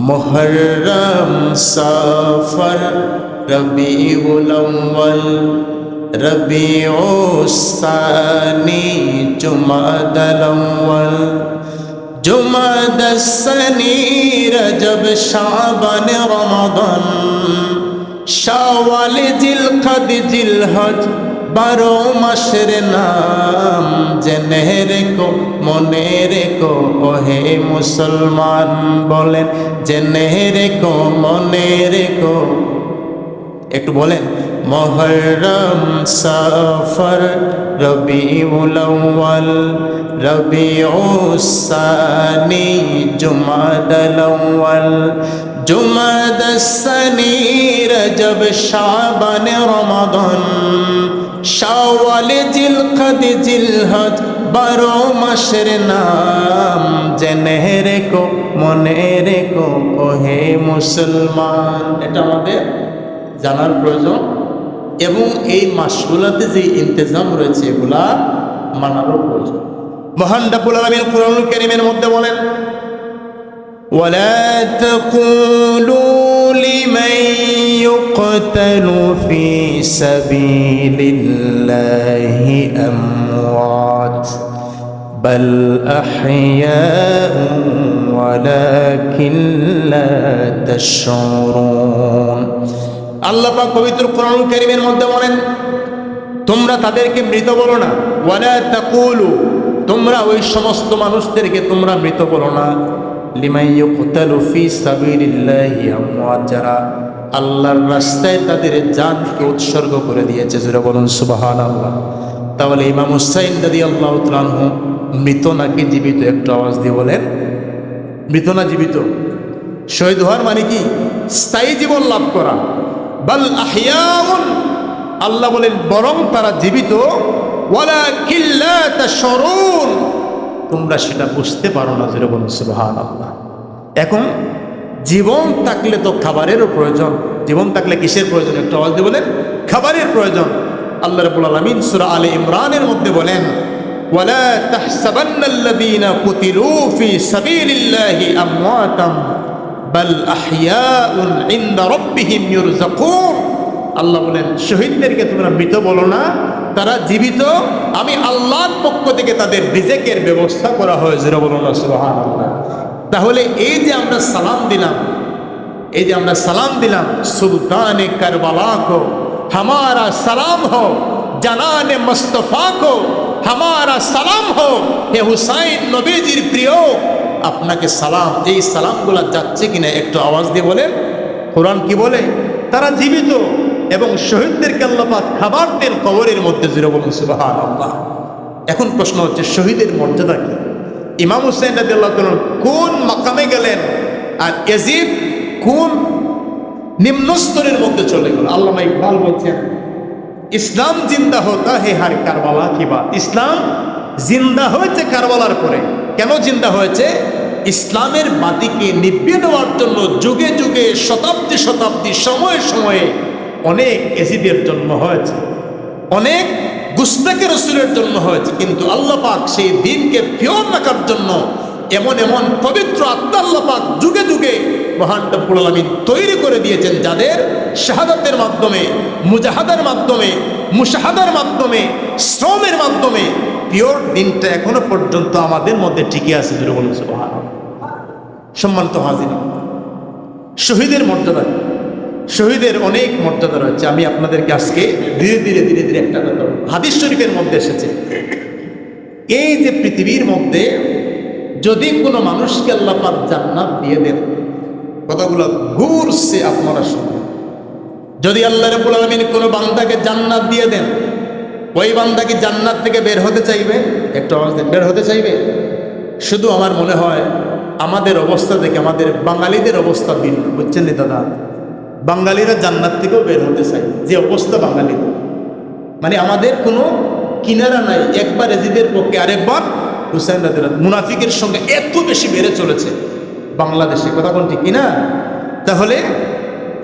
মুহররম সফর রবিউল আউয়াল রবিউস সানি জুমাদাল আউয়াল জুমাদাস সানি রজব শাবান রমাদান শাওয়াল জিলকদ জিলহজ 12 মাসের নাম জেনে রেখো মনে রেখো ওহে মুসলমান। বলেন জেনে রেখো মনে রেখো, একটু বলেন। মুহররম সফর রবিউল আউয়াল রবিউস সানি জুমাদাল আউয়াল জুমাদাস সানি রজব শাবান রমাদান শাওয়াল জিলকদ জিলহজ 12 মাসের নাম জেনে রেখো মনে রেখো ওহে মুসলমান। এটা আমাদের জানার প্রয়োজন এবং এই মাসগুলোতে যে ইন্তেজাম রয়েছে এগুলা মানারও প্রয়োজন। মহান রব্বুল আলামিন কুরআনুল কারীমের মধ্যে বলেন, ওয়ালা তাকুলু লিমান ইউকতালু ফি সাবিলিল্লাহি আমওয়াত বাল আহইয়াউন ওয়ালাকিন লা তাশউরুন। আল্লাহ পাক পবিত্র কুরআনুল কারীমের মধ্যে বলেন, তোমরা তাদেরকে মৃত বলো না। ওয়ালা তাকুলু, তোমরা ওই সমস্ত মানুষদেরকে তোমরা মৃত বলো না। লিমান ইউকতালু ফি সাবিলিল্লাহি আমওয়াত, যারা আল্লাহর রাস্তায় তাদের জানকে উৎসর্গ করে দিয়েছে। যারা বলুন সুবহানাল্লাহ। তাহলে ইমাম হুসাইন রাদিয়াল্লাহু তাআলা আনহু মৃত নাকি জীবিত? একটু আওয়াজ দিয়ে বলেন। মৃত না জীবিত? শহীদ হওয়ার মানে কি? স্থায়ী জীবন লাভ করা। বাল আহইয়াউন, আল্লাহ বলেন বরং তারা জীবিত। ওয়ালাকিন লা তাশউরুন, তোমরা সেটা বুঝতে পারো না। যারা বলুন সুবহানাল্লাহ। এখন জীবন থাকলে তো খাবারেরও প্রয়োজন। জীবন থাকলে কিসের প্রয়োজন? একটু আওয়াজ দিয়ে বলেন। খাবারের প্রয়োজন। আল্লাহ রাব্বুল আলামিন সূরা আলে ইমরানের মধ্যে বলেন, ওয়ালা তাহসাবান্নাল্লাযীনা কুতিলু ফি সাবিলিল্লাহি আমওয়াতাম বাল আহইয়াউন ইনদা রাব্বিহিম ইউরযাকুন। আল্লাহ বলেন শহীদদেরকে তোমরা মৃত বলো না, তারা জীবিত। আমি আল্লাহর পক্ষ থেকে তাদের রিজেকের ব্যবস্থা করা হয়েছে। বলুন সুবহানাল্লাহ। তাহলে এই যে আমরা সালাম দিলাম, এই যে আমরা সালাম দিলাম, সুলতানে কারবালা কো हमारा सलाम हो, জানানে মুস্তাফা কো हमारा সালাম हो। হে হুসাইন নবীজির প্রিয়, আপনাকে সালাম। এই সালামগুলো যাচ্ছে কিনা একটু আওয়াজ দিয়ে বলেন। কোরআন কি বলে? তারা জীবিত এবং শহীদদেরকে আল্লাহ পাক খাবার দেন কবরের মধ্যে। জোরে বলুন সুবহানাল্লাহ। এখন প্রশ্ন হচ্ছে শহীদের মর্যাদা কি? ইমাম হুসাইন রাদিয়াল্লাহু তাআলা কোন মাকামে গেলেন আর ইয়াজিদ কোন নিম্ন স্তরের মধ্যে চলে গেল? আল্লামা ইকবাল বলছেন, ইসলাম জিন্দা হতা হে হার কারবালা কি বাত। ইসলাম জিন্দা হয়েছে কারবালার পরে। কেন জিন্দা হয়েছে? ইসলামের বাতিকে নিভিয়ে দেওয়ার জন্য যুগে যুগে শতাব্দী শতাব্দী সময়ে সময়ে অনেক এজিদের জন্ম হয়েছে, অনেক গুস্তাকে রসুলের জন্ম হয়েছে। কিন্তু আল্লাহ পাক সেই দিনকে পিওর রাখার জন্য এমন এমন পবিত্র আত্মা আল্লাহ পাক যুগে যুগে মহান রব্বুল আলামিন তৈরি করে দিয়েছেন, যাদের শাহাদাতের মাধ্যমে, মুজাহাদার মাধ্যমে, মুশাহাদার মাধ্যমে, শ্রমের মাধ্যমে পিওর দিনটা এখনো পর্যন্ত আমাদের মধ্যে টিকে আছে। জোরে বলুন সুবহানাল্লাহ। সম্মানিত হাজির, শহীদের মর্যাদা, শহীদের অনেক মর্যাদা রয়েছে। আমি আপনাদেরকে আজকে ধীরে ধীরে ধীরে ধীরে একটা কথা বলব। হাদিস শরীফের মধ্যে এসেছে, এই যে পৃথিবীর মধ্যে যদি কোনো মানুষকে আল্লাহ পাক জান্নাত দিয়ে দেন, কথাগুলো ঘুরছে আপনারা শুনুন। যদি আল্লাহ রাব্বুল আলামিন কোনো বান্দাকে জান্নাত দিয়ে দেন, ওই বান্দা কি জান্নাত থেকে বের হতে চাইবে? একটু আওয়াজ দেন। বের হতে চাইবে? শুধু আমার মনে হয় আমাদের অবস্থা দেখে আমাদের বাঙালিদের অবস্থা ভিন্ন, বুঝছেন নি দাদা? বাঙালিরা জান্নাত থেকেও বের হতে চাই, যে অবস্থা বাঙালিদের, মানে আমাদের কোনো কিনারা নাই। একবার এজিদের পক্ষে, আরেকবার হুসাইন রাদিয়াল্লাহু। মুনাফিকের সঙ্গে এত বেশি বেড়ে চলেছে বাংলাদেশে, কথা কোন ঠিক কিনা? তাহলে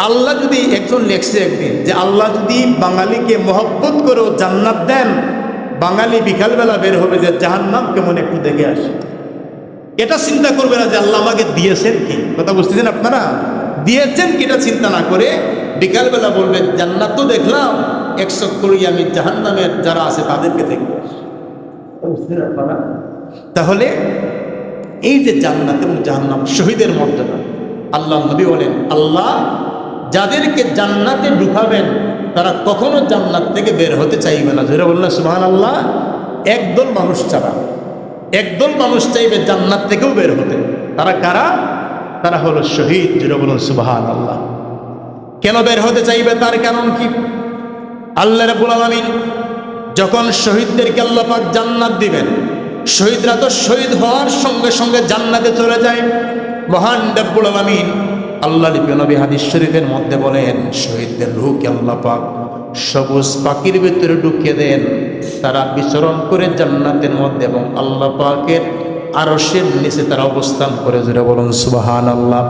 আল্লাহ যদি, একজন লেখছে একদিন যে আল্লাহ যদি বাঙালিকে মহব্বত করেও জান্নাত দেন, বাঙালি বিকালবেলা বের হবে যে জাহান্নাম কেমন একটু দেখে আসে। এটা চিন্তা করবে না যে আল্লাহ আমাকে দিয়েছেন কি। কথা বুঝতেছেন আপনারা? দিয়েছেন কি এটা চিন্তা না করে বিকালবেলা বলবে জান্নাত তো দেখলাম, 100 করি আমি জাহান্নামের যারা আছে তাদেরকে দেখব। বুঝতেছেন আপনারা? তাহলে এই যে জান্নাত এবং জাহান্নাম, শহীদের মর্যাদা, আল্লাহ নবী বলেন আল্লাহ যাদেরকে জান্নাতে ঢুকাবেন তারা কখনো জান্নাত থেকে বের হতে চাইবে না। জোরে বললেন সুবহানাল্লাহ। একদল মানুষ ছাড়া, একদল মানুষ চাইবে জান্নাত থেকেও বের হতে। তারা কারা? তারা হলো শহীদ। জোরে বলুন সুবহানাল্লাহ। কেন বের হতে চাইবে? তার কারণ কি? আল্লাহ রাব্বুল আলামিন যখন শহীদদেরকে আল্লাহ পাক জান্নাত দিবেন, শহীদরা তো শহীদ হওয়ার সঙ্গে সঙ্গে জান্নাতে চলে যায়। মহান রাব্বুল আলামিন আল্লাহ নবী হাদিস শরীফের মধ্যে বলেন শহীদদের রূহকে আল্লাহ পাক সবুজ পাখির ভিতরে ঢুকিয়ে দেন, তারা বিচরণ করে জান্নাতের মধ্যে এবং আল্লাহ পাকের আরশের নিচে তারা অবস্থান করে। জোরে বলুন সুবহানাল্লাহ।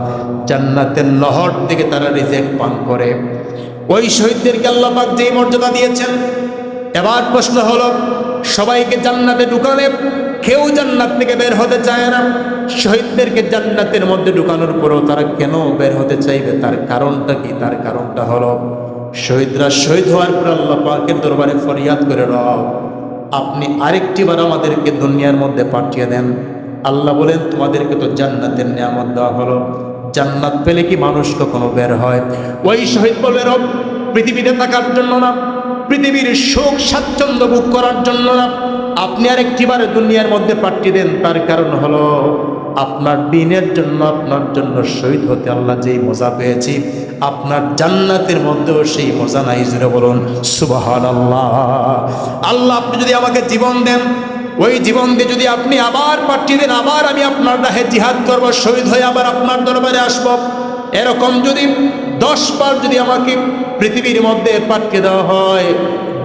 জান্নাতের নহর থেকে তারা রিজিক পান করে। ওই শহীদদেরকে আল্লাহ পাক যেই মর্যাদা দিয়েছেন, এবার প্রশ্ন হলো সবাইকে জান্নাতে ঢুকালে কেউ জান্নাত থেকে বের হতে চায় না। শহীদদেরকে জান্নাতের মধ্যে ঢুকানোর পরেও তারা কেন বের হতে চাইবে? তার কারণটা কি? তার কারণটা হলো শহীদরা শহীদ হওয়ার পর আল্লাহ পাকের দরবারে ফরিয়াদ করে, রব আপনি আরেকটি বার আমাদেরকে দুনিয়ার মধ্যে পাঠিয়ে দেন। আল্লাহ বলেন তোমাদেরকে তো জান্নাতের নিয়ামত দেওয়া হলো, জান্নাত পেলে কি মানুষ কখনো বের হয়? ওই শহীদ বলবে রব পৃথিবীতে থাকার জন্য না, পৃথিবীর সুখ স্বাচ্ছন্দ্য ভোগ করার জন্য না, আপনি আরেকটিবার দুনিয়ার মধ্যে পাঠিয়ে দেন। তার কারণ হলো আপনার দিনের জন্য, আপনার জন্য শহীদ হতে আল্লাহ যেই মজা পেয়েছি, আপনার জান্নাতের মধ্যেও সেই মজা নাই। জুড়ে বলুন সুবহানাল্লাহ। আল্লাহ আপনি যদি আমাকে জীবন দেন, ওই জীবন দিয়ে যদি আপনি আবার পাঠিয়ে দেন, আবার আমি আপনার রাহে জিহাদ করবো, শহীদ হয়ে আবার আপনার দরবারে আসবো, এরকম যদি 10 বার যদি আমাকে পৃথিবীর মধ্যে পাঠিয়ে দেওয়া হয়,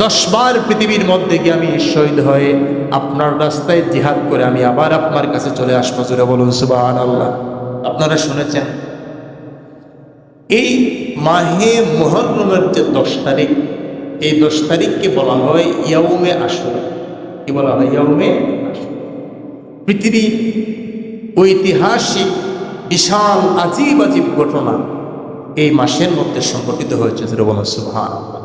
10 বার পৃথিবীর মধ্যে গিয়ে আমি শহীদ হয়ে আপনার রাস্তায় জিহাদ করে আমি আবার আপনার কাছে চলে আসবো। জোরে বলুন সুবহানাল্লাহ। আপনারা শুনেছেন এই মাহে মুহররমের যে 10 তারিখ, এই 10 তারিখকে বলা হয় ইয়াউমে আশুরা। কি বলা হয়? ইয়াউমে আশুরা। পৃথিবীর ঐতিহাসিক বিশাল আজীব আজীব ঘটনা এই মাসের মধ্যে সংঘটিত হয়েছে। জোরে বলুন সুবহানাল্লাহ।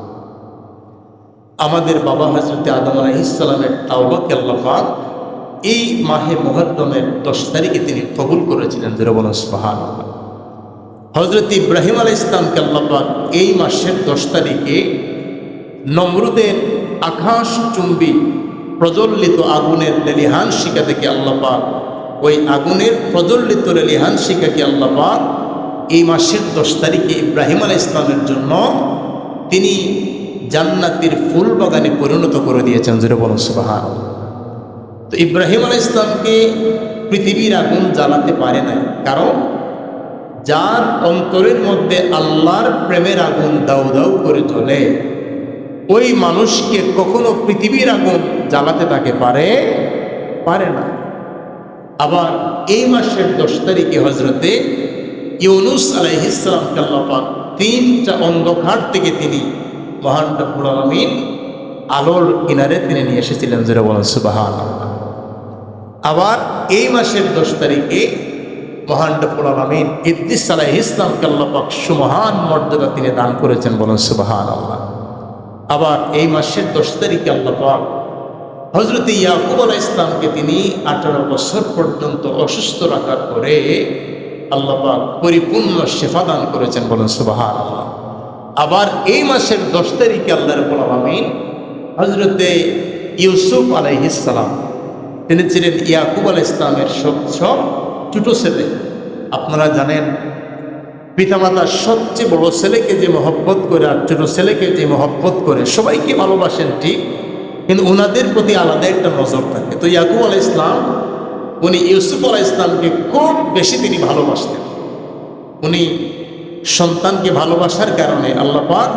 আমাদের বাবা হযরত আদম আলাইহিস সালামের তাওবাকে আল্লাহ পাক এই মাহে মুহররমের 10 তারিখে তিনি কবুল করেছিলেন। জোরে বলুন সুবহানাল্লাহ। হযরত ইব্রাহিম আলাইহিস সালামকে আল্লাহ পাক এই মাসের 10 তারিখে নমরুদের আকাশচুম্বী প্রজ্বলিত আগুনের লেলিহান শিখা থেকে আল্লাহ পাক, ওই আগুনের প্রজ্বলিত লেলিহান শিখাকে আল্লাহ পাক এই মাসের 10 তারিখে ইব্রাহিম আলাইহিস সালামের জন্য তিনি জান্নাতের ফুল বাগানে পরিণত করে দিয়েছেন। জোরে বলুন সুবহানাল্লাহ। তো ইব্রাহিম আলাইহিস সালামকে পৃথিবীর আগুন জ্বালাতে পারে না, কারণ যার অন্তরের মধ্যে আল্লাহর প্রেমের আগুন দাউ দাউ করে জ্বলে, ওই মানুষকে কখনো পৃথিবীর আগুন জ্বালাতে তাকে পারে না। আবার এই মাসের 10 তারিখে হযরতে ইউনুস আলাইহিস সালামকে আল্লাহ পাক 3টা অন্ধকার থেকে তিনি মহান রব্বুল আলামিন আলোর কিনারে তিনি নিয়ে এসেছিলেন। জোরে বলুন সুবহানাল্লাহ। আবার এই মাসের 10 তারিখে মহান রব্বুল আলামিন ইদ্রিস আলাইহিস সালামকে আল্লাহ পাক সুমহান মর্যাদা তিনি দান করেছেন। বলুন সুবহানাল্লাহ। আবার এই মাসের 10 তারিখে আল্লাহ পাক হযরত ইয়াকুব আলাইহিস সালামকে তিনি 18 বছর পর্যন্ত অসুস্থ রাখার পরে আল্লাহ পাক পরিপূর্ণ শিফা দান করেছেন। বলুন সুবহানাল্লাহ। আবার এই মাসের 10 তারিখে আল্লাহ রাব্বুল আলামিন হযরতে ইউসুফ আলাইহিস সালাম, তিনি ছিলেন ইয়াকুব আলাইহিস সালামের সব ছোট ছেলে। আপনারা জানেন পিতামাতার সবচেয়ে বড় ছেলেকে যে মহব্বত করে আর ছোট ছেলেকে যে মহব্বত করে, সবাইকে ভালোবাসেন ঠিক, কিন্তু ওনাদের প্রতি আলাদা একটা নজর থাকে। তো ইয়াকুব আলাইহিস সালাম উনি ইউসুফ আলাইহিস সালামকে খুব বেশি তিনি ভালোবাসতেন। উনি সন্তানকে ভালোবাসার কারণে আল্লাহ পাক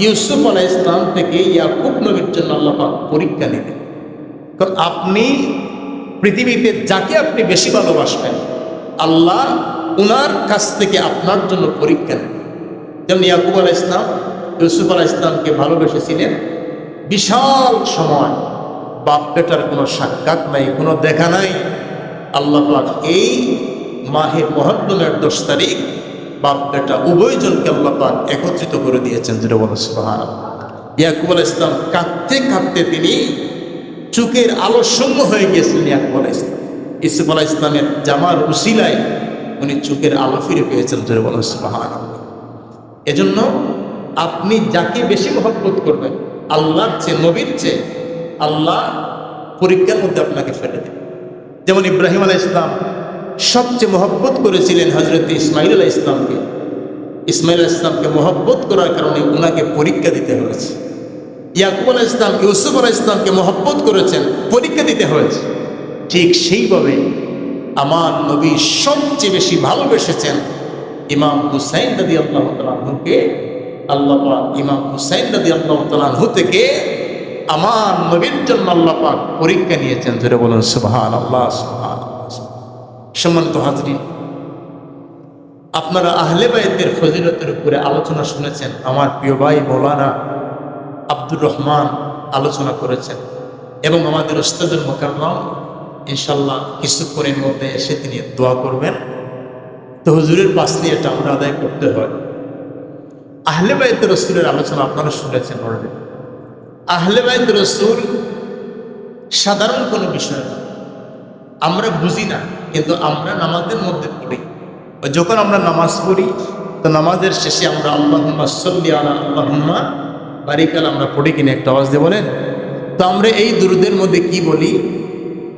ইউসুফ আলাইহিস সালাম থেকে ইয়াকুব নবীর জন্য আল্লাহ পাক পরীক্ষা নিলেন। কারণ আপনি পৃথিবীতে যাকে আপনি বেশি ভালোবাসবেন, আল্লাহ উনার কাছ থেকে আপনার জন্য পরীক্ষা নেন। যেমন ইয়াকুব আলাইহিস সালাম ইউসুফ আলাইহিস সালামকে ভালোবেসেছিলেন বিশাল সময়, বাপ বেটার কোনো সাক্ষাৎ নাই, কোনো দেখা নাই, আল্লাহ পাক এই মাহে মুহররমের 10 তারিখ বাপ বেটা উভয়জনকে আল্লাহ পাক একত্রিত করে দিয়েছেন। যেটা বলে সুবহানাল্লাহ। ইয়াকুব আলাইহিস সালাম কাঁদতে কাঁদতে তিনি চোখের আলো শূন্য হয়ে গিয়েছিলেন। ইয়াকুব আলাইহিস সালাম ইউসুফ আলাইহিস সালামের জামার উসিলায় উনি চোখের আলো ফিরে পেয়েছেন। যেটা বলে সুবহানাল্লাহ। এজন্য আপনি যাকে বেশি মহব্বত করবেন, আল্লাহর চেয়ে, নবীর চেয়ে, আল্লাহ পরীক্ষার মধ্যে আপনাকে ফেলে দেবে। যেমন ইব্রাহিম আলাইহিস সালাম সবচেয়ে মহব্বত করেছিলেন হযরত ইসমাঈল আলাইহিস সালামকে। ইসমাঈল আলাইহিস সালামকে মহব্বত করার কারণে ওনাকে পরীক্ষা দিতে হয়েছে। ইয়াকুব আলাইহিস সালাম ইউসুফ আলাইহিস সালামকে মহব্বত করেছেন, পরীক্ষা দিতে হয়েছে। ঠিক সেইভাবে আমার নবী সবচেয়ে বেশি ভালোবেসেছেন ইমাম হুসাইন রাদিয়াল্লাহু তাআলা আনহুকে। আল্লাহ পাক ইমাম হুসাইন রাদিয়াল্লাহু তাআলা আনহু থেকে আমার নবীর জন্য আল্লাহ পাক পরীক্ষা নিয়েছেন। যেটা বলুন সুবহানাল্লাহ, সুবহানাল্লাহ। সম্মানিত হাজরিন, আপনারা আহলে বাইতের ফজিলতের উপরে আলোচনা শুনেছেন। আমার প্রিয় ভাই মাওলানা আব্দুর রহমান আলোচনা করেছেন এবং আমাদের উস্তাদুল মুকাররম ইনশাআল্লাহ কিছুক্ষণের মধ্যে এসে তিনি দোয়া করবেন। তো হুজুরের পাসলিয়াটা আমরা আদায় করতে হয়। আহলে বাইত রাসূলের আলোচনা আপনারা শুনেছেন অলরেডি। আহলে বাইত রাসূল সাধারণ কোনো বিষয় না, আমরা বুঝি না, কিন্তু আমরা নামাজের মধ্যে পড়ি। যখন আমরা নামাজ পড়ি তো নামাজের শেষে আমরা আল্লাহুম্মা সাল্লি আলা আল্লাহুম্মা বারিক আলা আমরা পড়ি কিনা একটা আওয়াজ দিয়ে বলেন তো। আমরা এই দুরুদের মধ্যে কি বলি?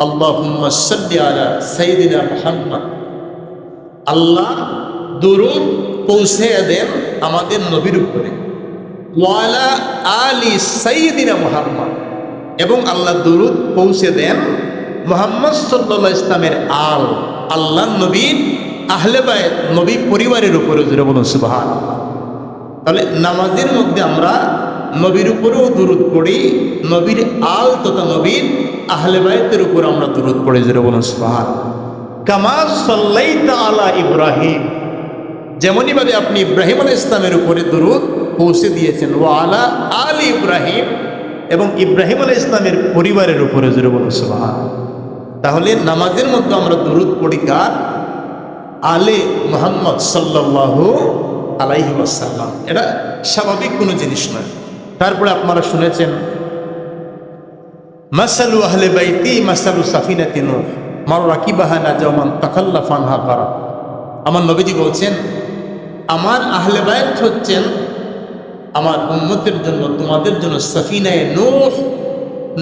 আল্লাহুম্মা সাল্লি আলা সাইয়্যিদিনা মুহাম্মদ। আল্লাহ দুরুদ পৌঁছে দেন আমাদের নবীর উপরে, ওয়ালা আলি সাইয়্যিদিনা মুহাম্মদ, এবং আল্লাহ দুরুদ পৌঁছে দেন মুহাম্মদ সাল্লাল্লাহু আলাইহি ইসলামের আল্লাহ নবীর আহলে বাইত নবী পরিবারের উপরে। জোরে বলুন সুবহানাল্লাহ। তাহলে নামাজের মধ্যে আমরা নবীর উপরেও দুরুদ পড়ি, নবীর তথা নবীর আহলে বাইতের উপর আমরা দুরুদ পড়ি। জোরে বলুন সুবহানাল্লাহ। কামা সাল্লাইতা আলা ইব্রাহিম, যেমনইভাবে আপনি ইব্রাহিম আলাইহিস সালামের উপরে দুরুদ পৌঁছে দিয়েছেন, ওয়া আলা আলি ইব্রাহিম, এবং ইব্রাহিম আলাইহিস সালামের পরিবারের উপরে। জোরে বলুন সুবহানাল্লাহ। তাহলে নামাজের মধ্যে আমরা দুরুদ পড়ি কার? আলে মুহাম্মদ সাল্লাল্লাহু আলাইহি ওয়াসাল্লাম। এটা স্বাভাবিক কোনো জিনিস নয়। তারপরে আপনারা শুনেছেন মাসালু আহলে বাইতি মাসালু সাফিনাতি নূহ মান রাকিবাহা নাজা ওয়া মান তাকাল্লাফা আনহা গারা। আমার নবীজি বলছেন, আমার আহলে বাইত হচ্ছেন আমার উম্মতের জন্য, তোমাদের জন্য সাফিনায়ে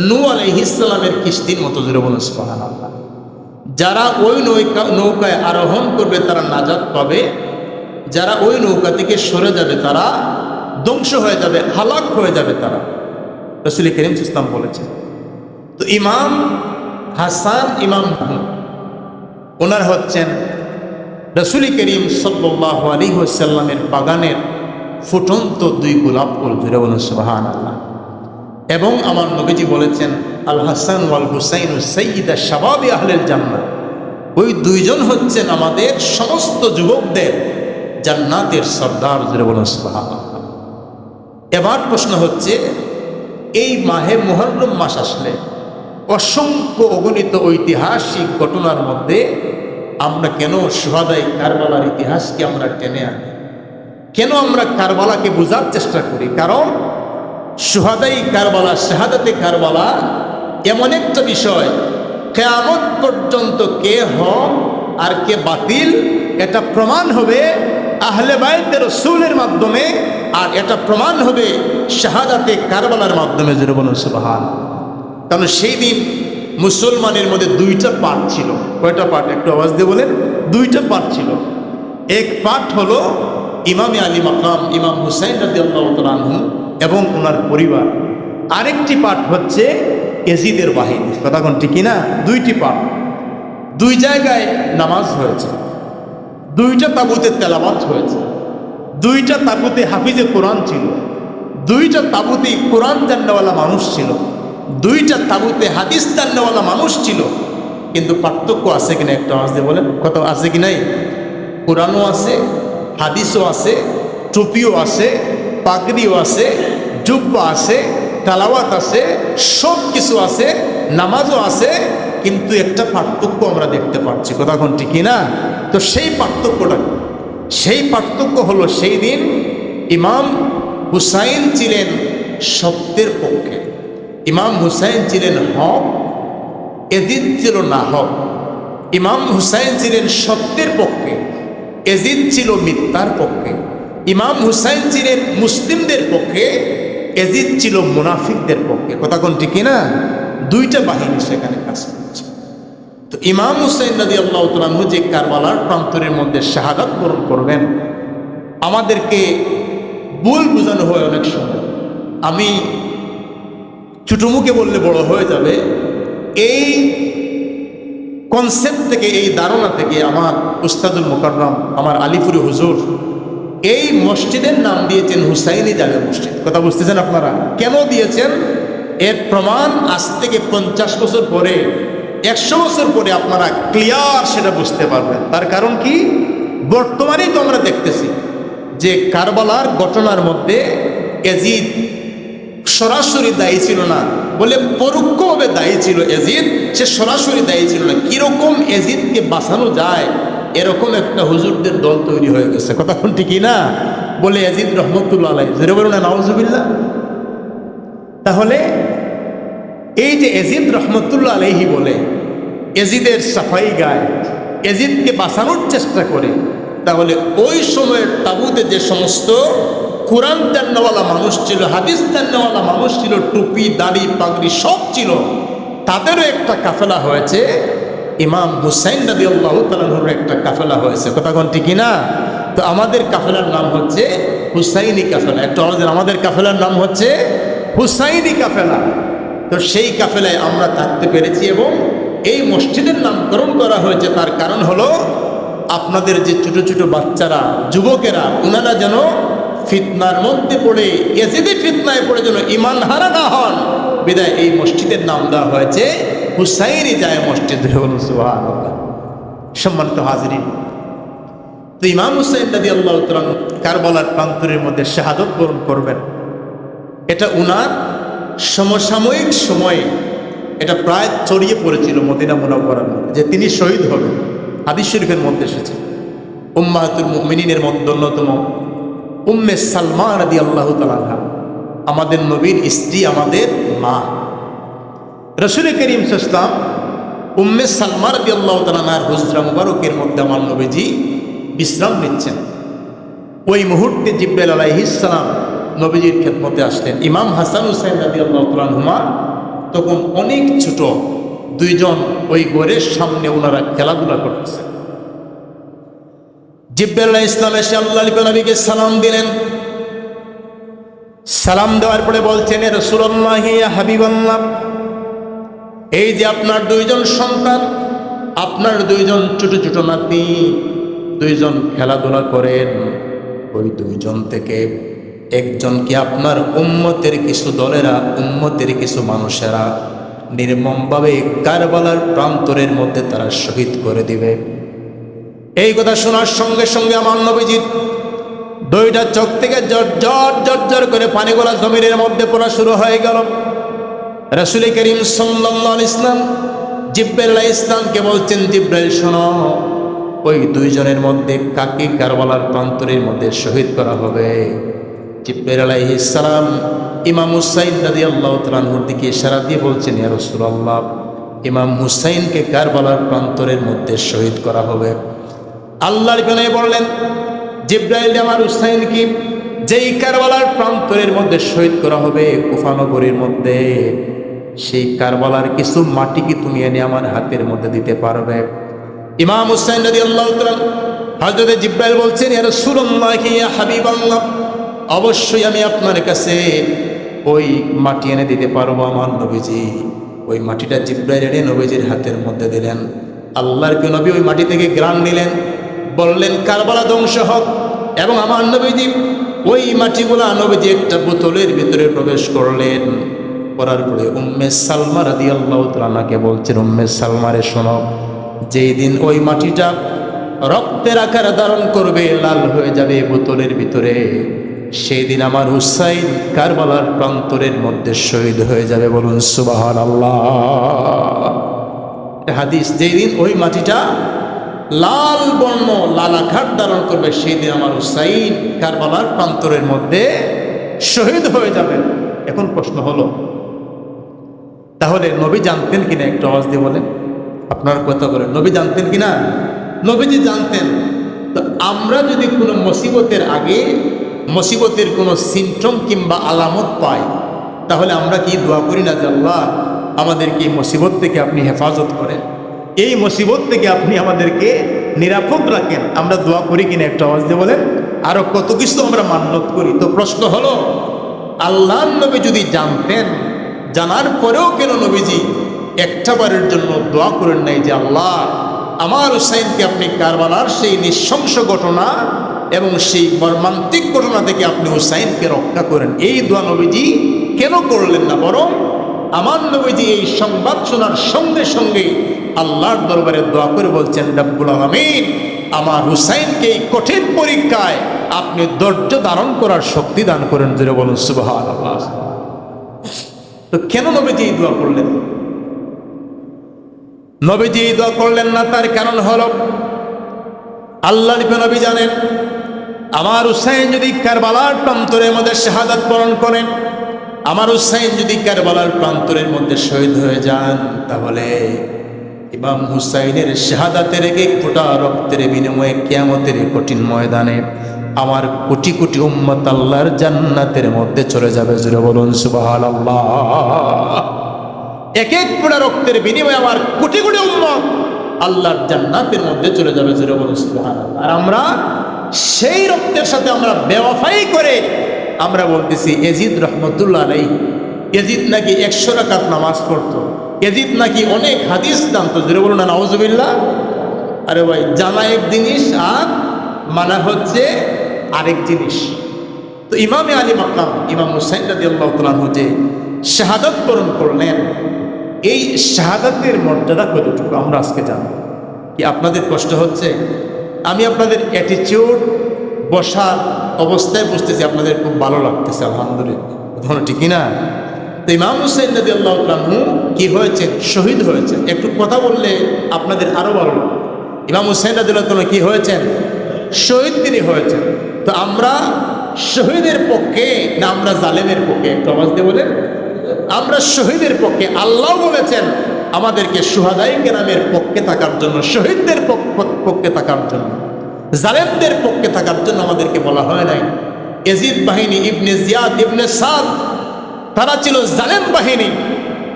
নূহ আলাইহিস সালামের কিস্তির মতো। জোরে বলুন সুবহানাল্লাহ। যারা ওই নৌকায় আরোহণ করবে তারা নাজাত পাবে, যারা ওই নৌকা থেকে সরে যাবে তারা ধ্বংস হয়ে যাবে, হালাক হয়ে যাবে তারা। রাসূল করিম সাল্লাল্লাহু আলাইহি ওয়াসাল্লাম বলেছেন। তো ইমাম হাসান ইমাম ওনার হচ্ছেন রাসূল করিম সাল্লাল্লাহু আলাইহি ওয়াসাল্লামের বাগানের ফুটন্ত 2 গোলাপ ফুল। জোরে বলুন সুবহানাল্লাহ। এবং আমার নবীজি বলেছেন, আল হাসান ওয়াল হুসাইন সাইয়্যিদা শাবাবি আহলিল জান্নাহ। ওই 2 জন হচ্ছেন আমাদের সমস্ত যুবকদের জান্নাতের সর্দার। জোরে বলুন সুবহানাল্লাহ। এবার প্রশ্ন হচ্ছে, এই মাহে মুহররম মাস আসলে অসংখ্য অগণিত ঐতিহাসিক ঘটনার মধ্যে আমরা কেন শুহাদায়ে কারবালার ইতিহাসকে আমরা টেনে আনি? কেন আমরা কারবালাকে বোঝার চেষ্টা করি? কারণ শুহাদায়ে কারবালা, শাহাদাতে কারবালা এমন একটা বিষয়, কিয়ামত পর্যন্ত কে হক আর কে বাতিল এটা প্রমাণ হবে আহলে বাইতের রাসূলের মাধ্যমে, আর এটা প্রমাণ হবে শাহাদাতে কারবালার মাধ্যমে। জোরে বলুন সুবহানাল্লাহ। কারণ সেই দিন মুসলমানের মধ্যে 2টা পার্ট ছিল। কয়টা পার্ট? একটু আওয়াজ দিয়ে বলেন। 2টা পার্ট ছিল। এক পার্ট হলো ইমামে আলী মাকাম ইমাম হুসাইন রাদিয়াল্লাহু তাআলা আনহু এবং ওনার পরিবার। আরেকটি পার্ট হচ্ছে ইয়াজিদের বাহিনী। কথা কোন ঠিক না? 2টি পার্ট, 2 জায়গায় নামাজ হয়েছে, 2টা তাবুতে তেলাওয়াত হয়েছে, 2টা তাবুতে হাফিজে কোরআন ছিল, 2টা তাবুতে কোরআন জাননেওয়ালা মানুষ ছিল, 2টা তাবুতে হাদিস জাননেওয়ালা মানুষ ছিল। কিন্তু পার্থক্য আছে কিনা একটা আওয়াজ দিয়ে বলেন। কত আছে কি নাই? কোরআনও আছে, হাদিসও আছে, টুপিও আছে, পাগড়িও আছে, জুব্বা আছে, তালাওয়াত আছে, সব কিছু আছে, নামাজও আছে, কিন্তু একটা পার্থক্য আমরা দেখতে পাচ্ছি, কথা কোন ঠিক না? তো সেই পার্থক্য হলো সেই দিন ইমাম হুসাইন ছিলেন সত্যের পক্ষে, ইমাম হুসাইন ছিলেন হক, এজিদ ছিল না হক। ইমাম হুসাইন ছিলেন সত্যের পক্ষে, এজিদ ছিল মিথ্যার পক্ষে। ইমাম হুসাইন ছিলেন মুসলিমদের পক্ষে, এজিদ ছিল মুনাফিকদের পক্ষে, কথা কোন ঠিক না? দুইটা বাহিনী সেখানে কাজ করছে। তো ইমাম হুসাইন রাদিয়াল্লাহু তাআলা আনহু যে কারবালার প্রান্তরের মধ্যে শাহাদাত বরণ করবেন, আমাদেরকে ভুল বোঝানো হয় অনেক সময়। আমি ছোটো মুখে বললে বড় হয়ে যাবে, এই কনসেপ্ট থেকে, এই ধারণা থেকে আমার উস্তাদুল মুকাররম, আমার আলিপুরি হুজুর এই মসজিদের নাম দিয়েছেন হুসাইনি জামে মসজিদ। কথা বুঝতেছেন আপনারা? কেন দিয়েছেন এর প্রমাণ আজ থেকে 50 বছর পরে, 100 বছর পরে আপনারা ক্লিয়ার সেটা বুঝতে পারবেন। তার কারণ কি? বর্তমানেই তো আমরা দেখতেছি যে কারবালার ঘটনার মধ্যে এজিদ সরাসরি দায়ী ছিল না, বলে পরোক্ষভাবে দায়ী ছিল এজিদ, সে সরাসরি দায়ী ছিল না। কিরকম এজিদকে বাঁচানো যায় এরকম একটা হুজুরদের দল তৈরি হয়ে গেছে, কথা ঠিকই না? বলে এজিদ রহমতুল্লাহ আলাইহি, জোরে বলুন না নাউজুবিল্লাহ। তাহলে এই যে এজিদ রহমতুল্লাহ আলাইহি বলে এজিদের সাফাই গায়, এজিদকে বাঁচানোর চেষ্টা করে, তাহলে ওই সময়ের তাবুতে যে সমস্ত কোরআন জান্নাওয়ালা মানুষ ছিল, হাদিস জান্নাওয়ালা মানুষ ছিল, টুপি দাড়ি পাগড়ি সব ছিল, তাদেরও একটা কাফেলা হয়েছে, ইমাম হুসাইন রাদিয়াল্লাহু তাআলা আনহুর একটা কাফেলা হয়েছে, কথা কোন ঠিক না? তো আমাদের কাফেলার নাম হচ্ছে হুসাইনি কাফেলা। একটু আমাদের কাফেলার নাম হচ্ছে হুসাইনি কাফেলা। তো সেই কাফেলায় আমরা থাকতে পেরেছি এবং এই মসজিদের নামকরণ করা হয়েছে। তার কারণ হলো আপনাদের যে ছোট ছোট বাচ্চারা, যুবকেরা, ওনারা যেন ফিতনার মধ্যে পড়ে, এজিদি ফিতনায় পড়ে যেন ইমান হারা না হন, বিদায় এই মসজিদের নাম দেওয়া হয়েছে হুসাইনি জামে মসজিদ। সুবহানাল্লাহ। সম্মানিত হাজরিন, তো ইমাম হুসাইন রাদিয়াল্লাহু তাআলা কারবালার প্রান্তরের মধ্যে শাহাদত বরণ করবেন, এটা উনার সমসাময়িক সময়ে এটা প্রায় ছড়িয়ে পড়েছিল মদিনা মুনাওয়ারার মধ্যে যে তিনি শহীদ হবেন। হাদিস শরীফের মধ্যে এসেছে। উম্মাহাতুল মুমিনিনের মধ্যে অন্যতম উম্মে সালমা রাদিয়াল্লাহু তাআলা আনহা, আমাদের নবীর স্ত্রী, আমাদের মা। রাসূল করিম সাল্লাল্লাহু আলাইহি ওয়াসাল্লাম উম্মে সালমা রাদিয়াল্লাহু তাআলা আনহার হুজরা মুবারকের মধ্যে আমার নবীজি বিশ্রাম নিচ্ছেন। ওই মুহূর্তে জিবরাইল আলাইহিস সালাম নবীজির খেদমতে আসলেন। ইমাম হাসান হুসাইন রাদিয়াল্লাহু তাআলা আনহুমা তখন অনেক ছোট, দুইজন ওই ঘরের সামনে ওনারা খেলাধুলা করতেছেন। জিবরাইল আলাইহিস সালাম এসে আল্লাহর নবীকে সালাম দিলেন। সালাম দেওয়ার পরে বলছেন, এ রাসূলুল্লাহ, ইয়া হাবিবাল্লাহ, এই যে আপনার দুইজন সন্তান, আপনার দুইজন ছোট ছোট নাতি, দুইজন খেলাধুলা করেন, ওই দুইজন থেকে একজনকে আপনার উম্মতের কিছু দলেরা, উম্মতের কিছু মানুষেরা নির্মমভাবে কারবালার প্রান্তরের মধ্যে তারা শহীদ করে দিবে। এই কথা শোনার সঙ্গে সঙ্গে আমার নবীজির দুইটা চোখ থেকে জর করে পানিগুলা জমিনের মধ্যে পড়া শুরু হয়ে গেল। রাসূল করিম সাল্লাল্লাহু আলাইহি ওয়াসাল্লাম জিবরাইল আলাইহিস সালামকে বলছেন, জিবরাইল শোনো, ওই দুইজনের মধ্যে কাকে কারবালার প্রান্তরের মধ্যে শহীদ করা হবে? জিবরাইল আলাইহিস সালাম ইমাম হুসাইন রাদিয়াল্লাহু তাআলা আনহুর দিকে ইশারা দিয়ে বলছেন, ইয়া রাসূলুল্লাহ, ইমাম হুসাইনকে কারবালার প্রান্তরের মধ্যে শহীদ করা হবে। আল্লাহর নবী বললেন, জিবরাইল, আমার হুসাইনকে যেই কারবালার প্রান্তরের মধ্যে শহীদ করা হবে কুফা নগরীর মধ্যে, সেই কারবালার কিছু মাটি কি তুমি এনে আমার হাতের মধ্যে দিতে পারবে? ইমাম হুসাইন রাদিয়াল্লাহু তাআলা হযরত জিবরাইল বলছেন, ইয়া রাসূলুল্লাহ, ইয়া হাবিবাল্লাহ, অবশ্যই আমি আপনার কাছে ওই মাটি এনে দিতে পারবো আমার নবীজি। ওই মাটিটা জিবরাইল এনে নবীজির হাতের মধ্যে দিলেন। আল্লাহর নবী ওই মাটি থেকে গ্রাণ নিলেন, বললেন কারবালা ধ্বংস হোক, এবং আমার নবীজি ওই মাটিগুলা নবীজি একটা বোতলের ভিতরে প্রবেশ করলেন। করার পরে উম্মে সালমা রাদিয়াল্লাহু তাআলা আনহাকে বলছেন, উম্মে সালমারে শোনো, যেই দিন ওই মাটিটা রক্তের আকার ধারণ করবে, লাল হয়ে যাবে বোতলের ভিতরে, সেই দিন আমার হুসাইন কারবালার প্রান্তরের মধ্যে শহীদ হয়ে যাবে। বলুন সুবহানাল্লাহ। হাদিস, যেই দিন ওই মাটিটা লাল বর্ণ লাল আঘাত ধারণ করবে সেই দিন আমার হুসাইন কারবালার প্রান্তরের মধ্যে শহীদ হয়ে যাবেন। এখন প্রশ্ন হলো, তাহলে নবী জানতেন কিনা? একটু আওয়াজ দিয়ে বলেন, আপনার কথা বলেন, নবী জানতেন কিনা? নবীজি জানতেন। তো আমরা যদি কোনো মুসিবতের আগে মুসিবতের কোনো সিমটম কিংবা আলামত পাই, তাহলে আমরা কি দোয়া করি না যে আল্লাহ আমাদেরকে এই মুসিবত থেকে আপনি হেফাজত করেন, এই মুসিবত থেকে আপনি আমাদেরকে নিরাপদ রাখেন? আমরা দোয়া করি কিনা? একটা আওয়াজ দিয়ে বলেন। আরো কত কিছু আমরা মান্যত করি। তো প্রশ্ন হলো, আল্লাহর নবী যদি জানতেন, জানার পরেও কেন নবীজি একটা বারের জন্য দোয়া করেন নাই যে আল্লাহ আমার হুসাইনকে আপনি কারবালার সেই নৃশংস ঘটনা এবং সেই মর্মান্তিক ঘটনা থেকে আপনি হুসাইনকে রক্ষা করেন? এই দোয়া নবীজি কেন করলেন না? বরং আমার নবীজি এই সংবাদ শোনার সঙ্গে সঙ্গে আল্লাহর দরবারে দোয়া করে বলছেন, রব্বুল আলামিন আমার হুসাইনকে এই কঠিন পরীক্ষায় আপনি ধৈর্য ধারণ করার শক্তি দান করেন। জোরে বলুন সুবহানাল্লাহ। তো কেন নবীজি এই দোয়া করলেন? নবীজি এই দোয়া করলেন না, তার কারণ হলো আল্লাহ নবী জানেন আমার হুসাইন যদি কারবালার প্রান্তরের মধ্যে শাহাদাত বরণ করেন, আমার হুসাইন যদি কারবালার প্রান্তরের মধ্যে শহীদ হয়ে যান, তাহলে ইমাম হুসাইনের শাহাদাতের এক ফোঁটা রক্তের বিনিময়ে কিয়ামতের কঠিন ময়দানে আমার কোটি কোটি উম্মত আল্লাহর জান্নাতের মধ্যে চলে যাবে। জোরে বলুন সুবহানাল্লাহ। এক এক ফোঁটা রক্তের বিনিময়ে আমার কোটি কোটি উম্মত আল্লাহর জান্নাতের মধ্যে চলে যাবে। জোরে বলুন সুবহানাল্লাহ। আর আমরা সেই রক্তের সাথে আমরা বেওয়াফাই করে আমরা বলতেছি ইয়াজিদ রহমতুল্লাহ আলাইহি, ইয়াজিদ নাকি 100 রাকাত নামাজ পড়তো, ইয়াজিদ নাকি অনেক হাদিস জানতো। জোরে বলুন না নাউজুবিল্লাহ। আরে ভাই, জানা এক জিনিস আর মানা হচ্ছে আরেক জিনিস। তো ইমামে আলী মাকাম ইমাম হুসাইন রাদিয়াল্লাহু তাআলা আনহু যে শাহাদাত বরণ করলেন, এই শাহাদাতের মর্যাদা কতটুকু আমরা আজকে জানি। কি আপনাদের কষ্ট হচ্ছে? আমি আপনাদের অ্যাটিটিউড বসার অবস্থায় বুঝতেছি আপনাদের খুব ভালো লাগতেছে, আলহামদুলিল্লাহ, ঠিক কিনা? তো ইমাম হুসাইন রাদিয়াল্লাহু তাআলা আনহু কি হয়েছে? শহীদ হয়েছে। একটু কথা বললে আপনাদের আরো ভালো লাগবে। ইমাম হুসাইন রাদিয়াল্লাহু তাআলা কি হয়েছেন? শহীদ তিনি হয়েছেন। তো আমরা শহীদের পক্ষে না আমরা জালেমের পক্ষে? একটু আওয়াজ দিয়ে বলেন। আমরা শহীদের পক্ষে। আল্লাহ বলেছেন আমাদেরকে শুহাদায়ে কেরামের পক্ষে থাকার জন্য, শহীদদের পক্ষে থাকার জন্য, জালেমদের পক্ষে থাকার জন্য আমাদেরকে বলা হয় নাই। ইয়াজিদ বাহিনী, ইবনে জিয়াদ, ইবনে সাদ, তারা ছিল জালেম বাহিনী,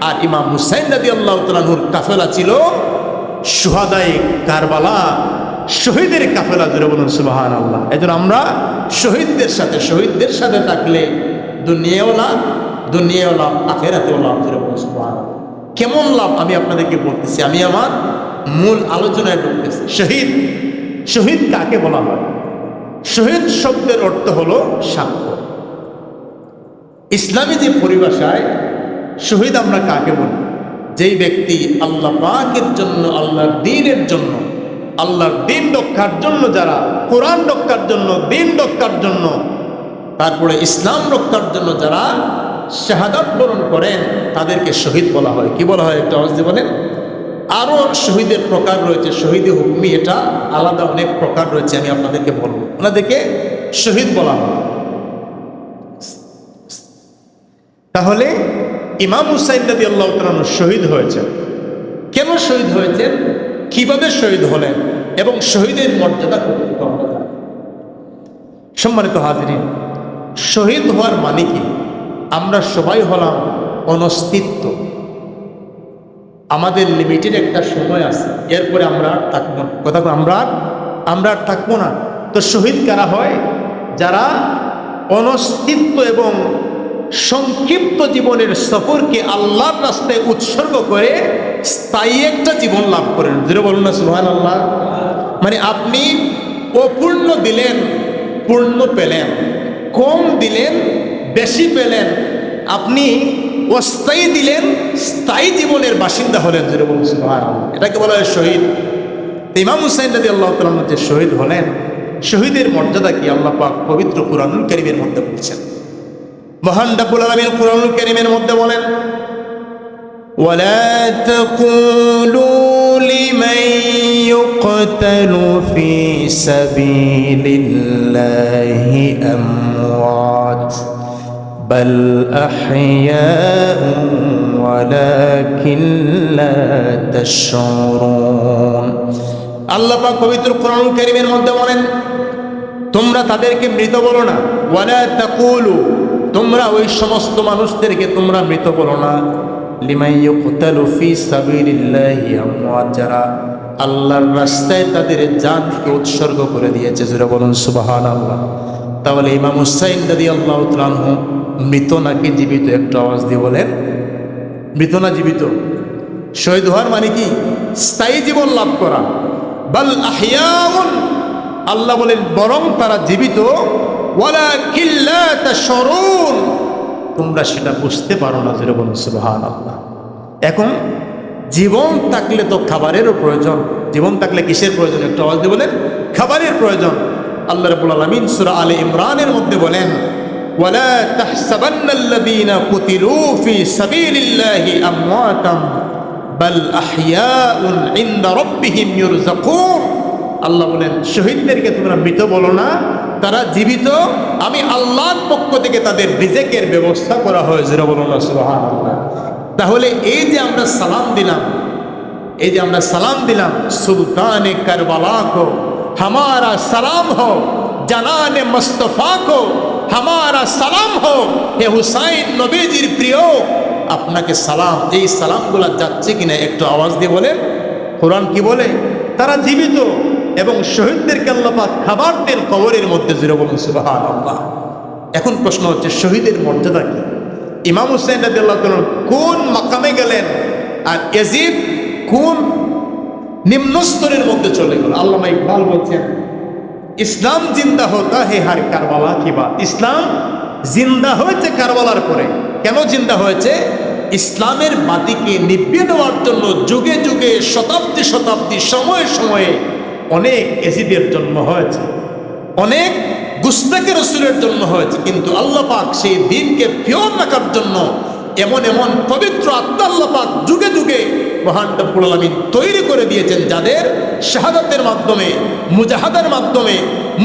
আর ইমাম হুসাইন রাদিয়াল্লাহু তাআলা আনহুর কাফেলা ছিল শুহাদায়ে কারবালা, শহীদের কাফেলা। জোরে বলুন সুবহানাল্লাহ। এজন্য আমরা শহীদদের সাথে থাকলে দুনিয়াও লাভ, আখিরাতেও লাভ। জোরে বলুন সুবহানাল্লাহ। কেমন লাভ আমি আপনাদেরকে বলতেছি, আমি আমার মূল আলোচনায় ঢুকতেছি। শহীদ কাকে বলা হয়? শহীদ শব্দের অর্থ হলো সাক্ষ্য। ইসলামী যে পরিভাষায় শহীদ আমরা কাকে বলি? যেই ব্যক্তি আল্লাহ পাকের জন্য, আল্লাহর দ্বীনের জন্য, আল্লাহর দ্বীন রক্ষার জন্য, যারা কোরআন রক্ষার জন্য, দ্বীন রক্ষার জন্য, তারপরে ইসলাম রক্ষার জন্য যারা শাহাদাত বরণ করেন, তাদেরকে শহীদ বলা হয়। কি বলা হয়? একটা আওয়াজ দিয়ে বলেন। আরও শহীদের প্রকার রয়েছে, শহীদে হুকমি, এটা আলাদা অনেক প্রকার রয়েছে, আমি আপনাদেরকে বলবো। ওনাদেরকে শহীদ বলা হয়। তাহলে ইমাম হুসাইন রাদিয়াল্লাহু তাআলা আনহু শহীদ হয়েছেন। কেন শহীদ হয়েছেন? কিভাবে শহীদ হলেন? এবং শহীদের মর্যাদা কতটুকু আমরা জানি। সম্মানিত হাজিরিন, শহীদ হওয়ার মানে কি? আমরা সবাই হলাম অনস্তিত্ব। আমাদের লিমিটেড একটা সময় আছে, এরপরে আমরা আর থাকবো না। কথা আমরা আর থাকবো না। তো শহীদ কারা হয়? যারা অনস্তিত্ব এবং সংক্ষিপ্ত জীবনের সফরকে আল্লাহর রাস্তায় উৎসর্গ করে স্থায়ী একটা জীবন লাভ করেন। যেটা বলুন না সুবহানাল্লাহ। মানে আপনি অপূর্ণ দিলেন, পূর্ণ পেলেন, কম দিলেন, বেশি পেলেন, আপনি অস্থায়ী দিলেন, স্থায়ী জীবনের বাসিন্দা হলেন। যেটা বলুন সুবহানাল্লাহ। এটাকে বলা হয় শহীদ। ইমাম হুসাইন রাদিয়াল্লাহু তাআলা আনহু যে শহীদ হলেন, শহীদের মর্যাদা কি আল্লাহ পাক পবিত্র কুরআনুল কারীমের মধ্যে বলছেন। মহান রব্বুল আলামিন কুরআনুল কারীমের মধ্যে বলেন, ওয়ালা তাকুলু لمن يقتل في سبيل الله أموات بل أحياء ولكن لا تشعرون আল্লাহ পাক পবিত্র কোরআন কারীমের মধ্যে বলেন, তোমরা তাদেরকে মৃত বলো না। ওয়ালা তাকুলু, তোমরা ওই সমস্ত মানুষদেরকে তোমরা মৃত বলো না। লিমান ইউকতালু ফি সাবিলিল্লাহি আমওয়াত, যারা আল্লাহর রাস্তায় তাদের জানকে উৎসর্গ করে দিয়েছে। যারা বলুন সুবহানাল্লাহ। তাহলে ইমাম হুসাইন রাদিয়াল্লাহু তাআলা আনহু মৃত নাকি জীবিত? একটু আওয়াজ দিয়ে বলেন। মৃত না জীবিত? শহীদ হওয়ার মানে কি? স্থায়ী জীবন লাভ করা। বাল আহইয়াউন, আল্লাহ বলেন বরং তারা জীবিত। ওয়ালাকিন লা তাশউরুন, তোমরা সেটা বুঝতে পারো না। যারা বলুন সুবহানাল্লাহ। এখন জীবন থাকলে তো খাবারেরও প্রয়োজন। জীবন থাকলে কিসের প্রয়োজন? একটু আওয়াজ দিয়ে বলেন। খাবারের প্রয়োজন। আল্লাহ রাব্বুল আলামিন সূরা আলে ইমরানের মধ্যে বলেন, ওয়ালা তাহসাবান্নাল্লাযীনা কুতিলু ফি সাবিলিল্লাহি আমওয়াতাম বাল আহইয়াউন ইনদা রাব্বিহিম ইউরযাকুন। আল্লাহ বলেন শহীদদেরকে তোমরা মৃত বলো না, তারা জীবিত। আমি আল্লাহর পক্ষ থেকে তাদের রিজেকের ব্যবস্থা করা হয়েছে। বলুন সুবহানাল্লাহ। তাহলে এই যে আমরা সালাম দিলাম, এই যে আমরা সালাম দিলাম, সুলতানে কারবালা কো हमारा सलाम हो, জানানে মুস্তাফা কো हमारा সালাম हो। হে হুসাইন, নবীজির প্রিয়, আপনাকে সালাম। এই সালামগুলো যাচ্ছে কিনা একটু আওয়াজ দিয়ে বলেন। কোরআন কি বলে? তারা জীবিত এবং শহীদদেরকে আল্লাহ পাক খাবার দেন কবরের মধ্যে। জোরে বলুন সুবহানাল্লাহ। এখন প্রশ্ন হচ্ছে শহীদের মর্যাদা কি? ইমাম হুসাইন রাদিয়াল্লাহু তাআলা কোন মাকামে গেলেন আর ইয়াজিদ কোন নিম্ন স্তরের মধ্যে চলে গেল? আল্লামা ইকবাল বলছেন, ইসলাম জিন্দা হতা হে হার কারবালা কি বাত। ইসলাম জিন্দা হয়েছে কারবালার পরে। কেন জিন্দা হয়েছে? ইসলামের বাতিকে নিভিয়ে দেওয়ার জন্য যুগে যুগে শতাব্দী শতাব্দী সময়ে সময়ে অনেক এজিদের জন্ম হয়েছে, অনেক গুস্তাকে রসুলের জন্ম হয়েছে। কিন্তু আল্লাহ পাক সেই দিনকে পিওর রাখার জন্য এমন এমন পবিত্র আত্মা আল্লাহ পাক যুগে যুগে মহান রব্বুল আলামিন তৈরি করে দিয়েছেন, যাদের শাহাদাতের মাধ্যমে, মুজাহাদার মাধ্যমে,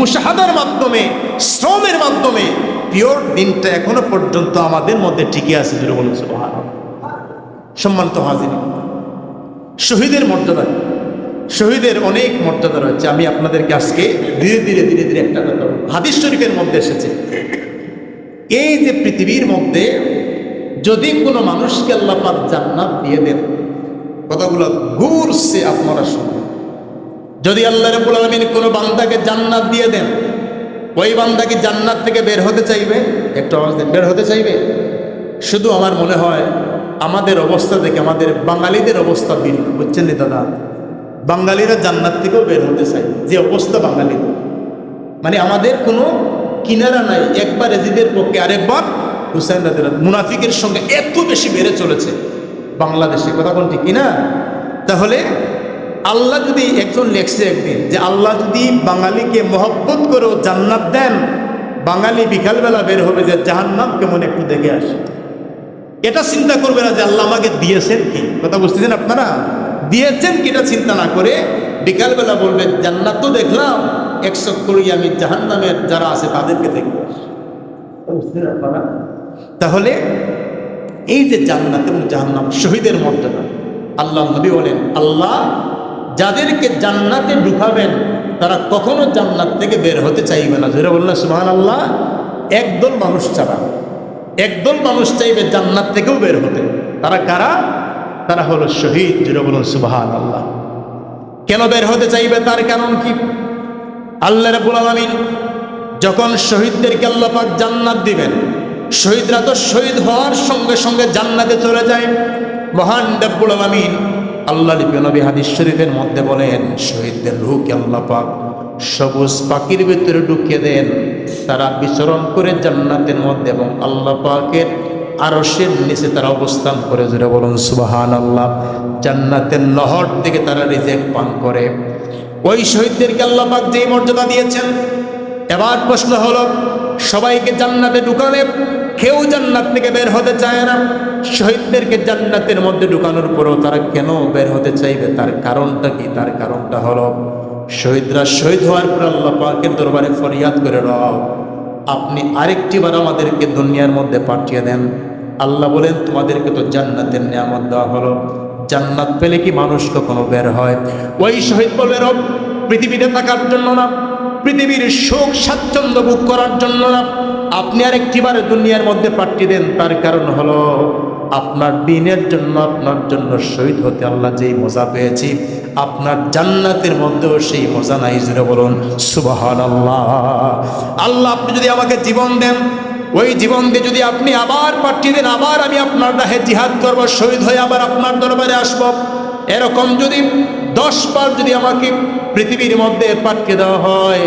মুশাহাদার মাধ্যমে, শ্রমের মাধ্যমে পিওর দিনটা এখনো পর্যন্ত আমাদের মধ্যে টিকে আছে। জোরে বলুন সুবহানাল্লাহ। সম্মানিত হাজির, শহীদের মর্যাদা, শহীদের অনেক মর্যাদা রয়েছে। আমি আপনাদেরকে আজকে ধীরে ধীরে ধীরে ধীরে একটা কথা বলব। হাদিস শরীফের মধ্যে এসেছে, এই যে পৃথিবীর মধ্যে যদি কোনো মানুষকে আল্লাহ পাক জান্নাত দিয়ে দেন, কথাগুলো ঘুরছে আপনারা শুনুন। যদি আল্লাহ রাব্বুল আলামিন কোনো বান্দাকে জান্নাত দিয়ে দেন, ওই বান্দা কি জান্নাত থেকে বের হতে চাইবে? একটু আওয়াজ দেন। বের হতে চাইবে? শুধু আমার মনে হয় আমাদের অবস্থা দেখে আমাদের বাঙালিদের অবস্থা ভিন্ন, বুঝছেন নি দাদা? বাঙালিরা জান্নাত থেকেও বের হতে চাই, যে অবস্থা বাঙালি, মানে আমাদের কোনো কিনারা নাই। একবার এজিদের পক্ষে, আরেকবার হুসাইন রাদিয়াল্লাহু আনহু। মুনাফিকের সঙ্গে এত বেশি বেড়ে চলেছে বাংলাদেশে, কথা কোনটি কিনা? তাহলে আল্লাহ যদি, একজন লেখছে একদিন যে আল্লাহ যদি বাঙালিকে মহব্বত করেও জান্নাত দেন, বাঙালি বিকালবেলা বের হবে যে জাহান্নাম কেমন একটু দেখে আসে। এটা চিন্তা করবে না যে আল্লাহ আমাকে দিয়েছেন কি। কথা বুঝতেছেন আপনারা? দিয়েছেন কি এটা চিন্তা না করে বিকালবেলা বলবে জান্নাত তো দেখলাম, 100 করি আমি জাহান্নামের যারা আছে তাদেরকে দেখব। তাহলে এই যে জান্নাত এবং জাহান্নাম, শহীদের মর্যাদা, আল্লাহ নবী বলেন আল্লাহ যাদেরকে জান্নাতে ঢুকাবেন তারা কখনো জান্নাত থেকে বের হতে চাইবে না। জোরে বললেন সুবহানাল্লাহ। একদল মানুষ ছাড়া, একদল মানুষ চাইবে জান্নাত থেকেও বের হতে। তারা কারা? তারা হলো শহীদ। জোরে বলুন সুবহানাল্লাহ। কেন বের হতে চাইবে? তার কারণ কি? আল্লাহ রাব্বুল আলামিন যখন শহীদদেরকে আল্লাহ পাক জান্নাত দিবেন, শহীদরা তো শহীদ হওয়ার সঙ্গে সঙ্গে জান্নাতে চলে যায়। মহান রব্বুল আলামিন আল্লাহ নবী হাদিস শরীফের মধ্যে বলেন, শহীদদের রূহকে আল্লাহ পাক সবুজ পাখির ভিতরে ঢুকিয়ে দেন, তারা বিচরণ করে জান্নাতের মধ্যে এবং আল্লাহ পাকের আরশের নিচে তারা অবস্থান করে। জোরে বলুন সুবহানাল্লাহ। জান্নাতের নহর থেকে তারা রিজিক পান করে। ওই শহীদদেরকে আল্লাহ পাক যেই মর্যাদা দিয়েছেন, এবার প্রশ্ন হলো সবাইকে জান্নাতে ঢুকালে কেউ জান্নাত থেকে বের হতে চায় না। শহীদদেরকে জান্নাতের মধ্যে ঢুকানোর পরেও তারা কেন বের হতে চাইবে? তার কারণটা কি? তার কারণটা হলো শহীদরা শহীদ হওয়ার পর আল্লাহ পাকের দরবারে ফরিয়াদ করে, রব আপনি আরেকটি বার আমাদেরকে দুনিয়ার মধ্যে পাঠিয়ে দেন। আল্লাহ বলেন, তোমাদেরকে তো জান্নাতের নিয়ামত দেওয়া হলো, জান্নাত পেলে কি মানুষ কখনো বের হয়? ওই শহীদ বলবে, রব পৃথিবীতে থাকার জন্য না, পৃথিবীর সুখ স্বাচ্ছন্দ্য ভোগ করার জন্য না, আপনি আরেকটিবার দুনিয়ার মধ্যে পাঠিয়ে দেন। তার কারণ হলো আপনার দ্বীনের জন্য, আপনার জন্য শহীদ হতে আল্লাহ যেই মজা পেয়েছি, আপনার জান্নাতের মধ্যেও সেই মজা নাই। জুড়ে বলুন সুবহানাল্লাহ। আল্লাহ আপনি যদি আমাকে জীবন দেন, ওই জীবন দিয়ে যদি আপনি আবার পাঠিয়ে দেন, আবার আমি আপনার রাহে জিহাদ করব, শহীদ হয়ে আবার আপনার দরবারে আসব, এরকম যদি 10 বার যদি আমাকে পৃথিবীর মধ্যে পাঠিয়ে দেওয়া হয়,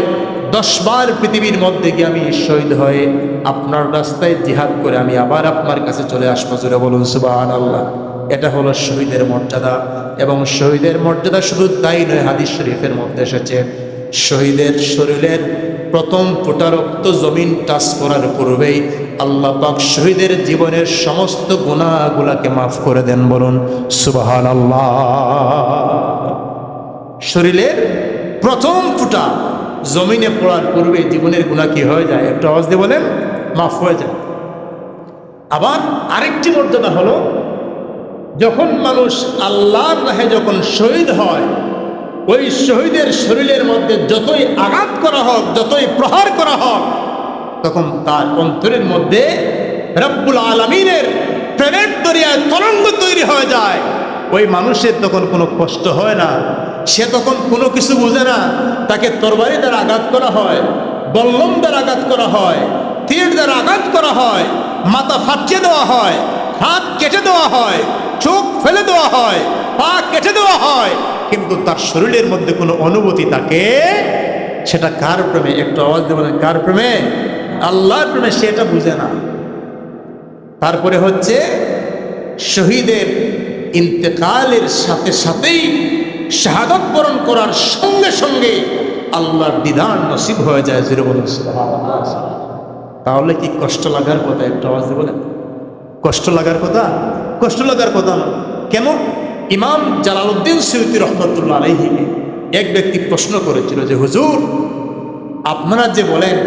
10 বার পৃথিবীর মধ্যে গিয়ে আমি শহীদ হয়ে আপনার রাস্তায় জিহাদ করে আমি আবার আপনার কাছে চলে আসবো। জোরে বলুন সুবহানাল্লাহ। এটা হলো শহীদের মর্যাদা। এবং শহীদের মর্যাদা শুধু তাই নয়, হাদিস শরীফের মধ্যে এসেছে শহীদের শরীরের প্রথম ফোঁটা রক্ত জমিন টাচ করার পূর্বেই আল্লাহ পাক শহীদের জীবনের সমস্ত গুনাহগুলোকে মাফ করে দেন। বলুন সুবহানাল্লাহ। শরীরের প্রথম ফোঁটা জমিনে পড়ার পূর্বে জীবনের গুনাহ কি হয়ে যায়? একটু আওয়াজ দিয়ে বলেন, মাফ হয়ে যায়। আবার আরেকটি মর্যাদা হলো, যখন মানুষ আল্লাহর রাহে যখন শহীদ হয়, ওই শহীদের শরীরের মধ্যে যতই আঘাত করা হোক, যতই প্রহার করা হোক, তখন তার অন্তরের মধ্যে রব্বুল আলামিনের প্রেমের দরিয়ায় তরঙ্গ তৈরি হয়ে যায়। ওই মানুষের তখন কোনো কষ্ট হয় না, সে তখন কোনো কিছু বুঝে না। তাকে তরবারি দ্বারা আঘাত করা হয়, বল্লম দ্বারা আঘাত করা হয়, তীর দ্বারা আঘাত করা হয়, মাথা ফাটিয়ে দেওয়া হয়, হাত কেটে দেওয়া হয়, চোখ ফেলে দেওয়া হয়, পা কেটে দেওয়া হয়, কিন্তু তার শরীরের মধ্যে কোনো অনুভূতি থাকে। সেটা কার প্রেমে? একটু আওয়াজ দিয়ে বলেন, কার প্রেমে? আল্লাহর প্রেমে। সেটা বুঝে না। তারপরে হচ্ছে শহীদের ইন্তেকালের সাথে সাথেই, শাহাদাত বরণ করার সঙ্গে সঙ্গে আল্লাহর দিদার নসিব হয়ে যায়। জোরে বলুন সুবহানাল্লাহ। তাহলে কি কষ্ট লাগার কথা? একটু আওয়াজ দিয়ে বলেন, কষ্ট লাগার কথা? কষ্ট লাগার কথা না। কেন? ইমাম জালালউদ্দিন সুয়ুতী রহমতুল্লাহ আলাইহি এক ব্যক্তি প্রশ্ন করেছিল যে, হুজুর আপনারা যে বলেন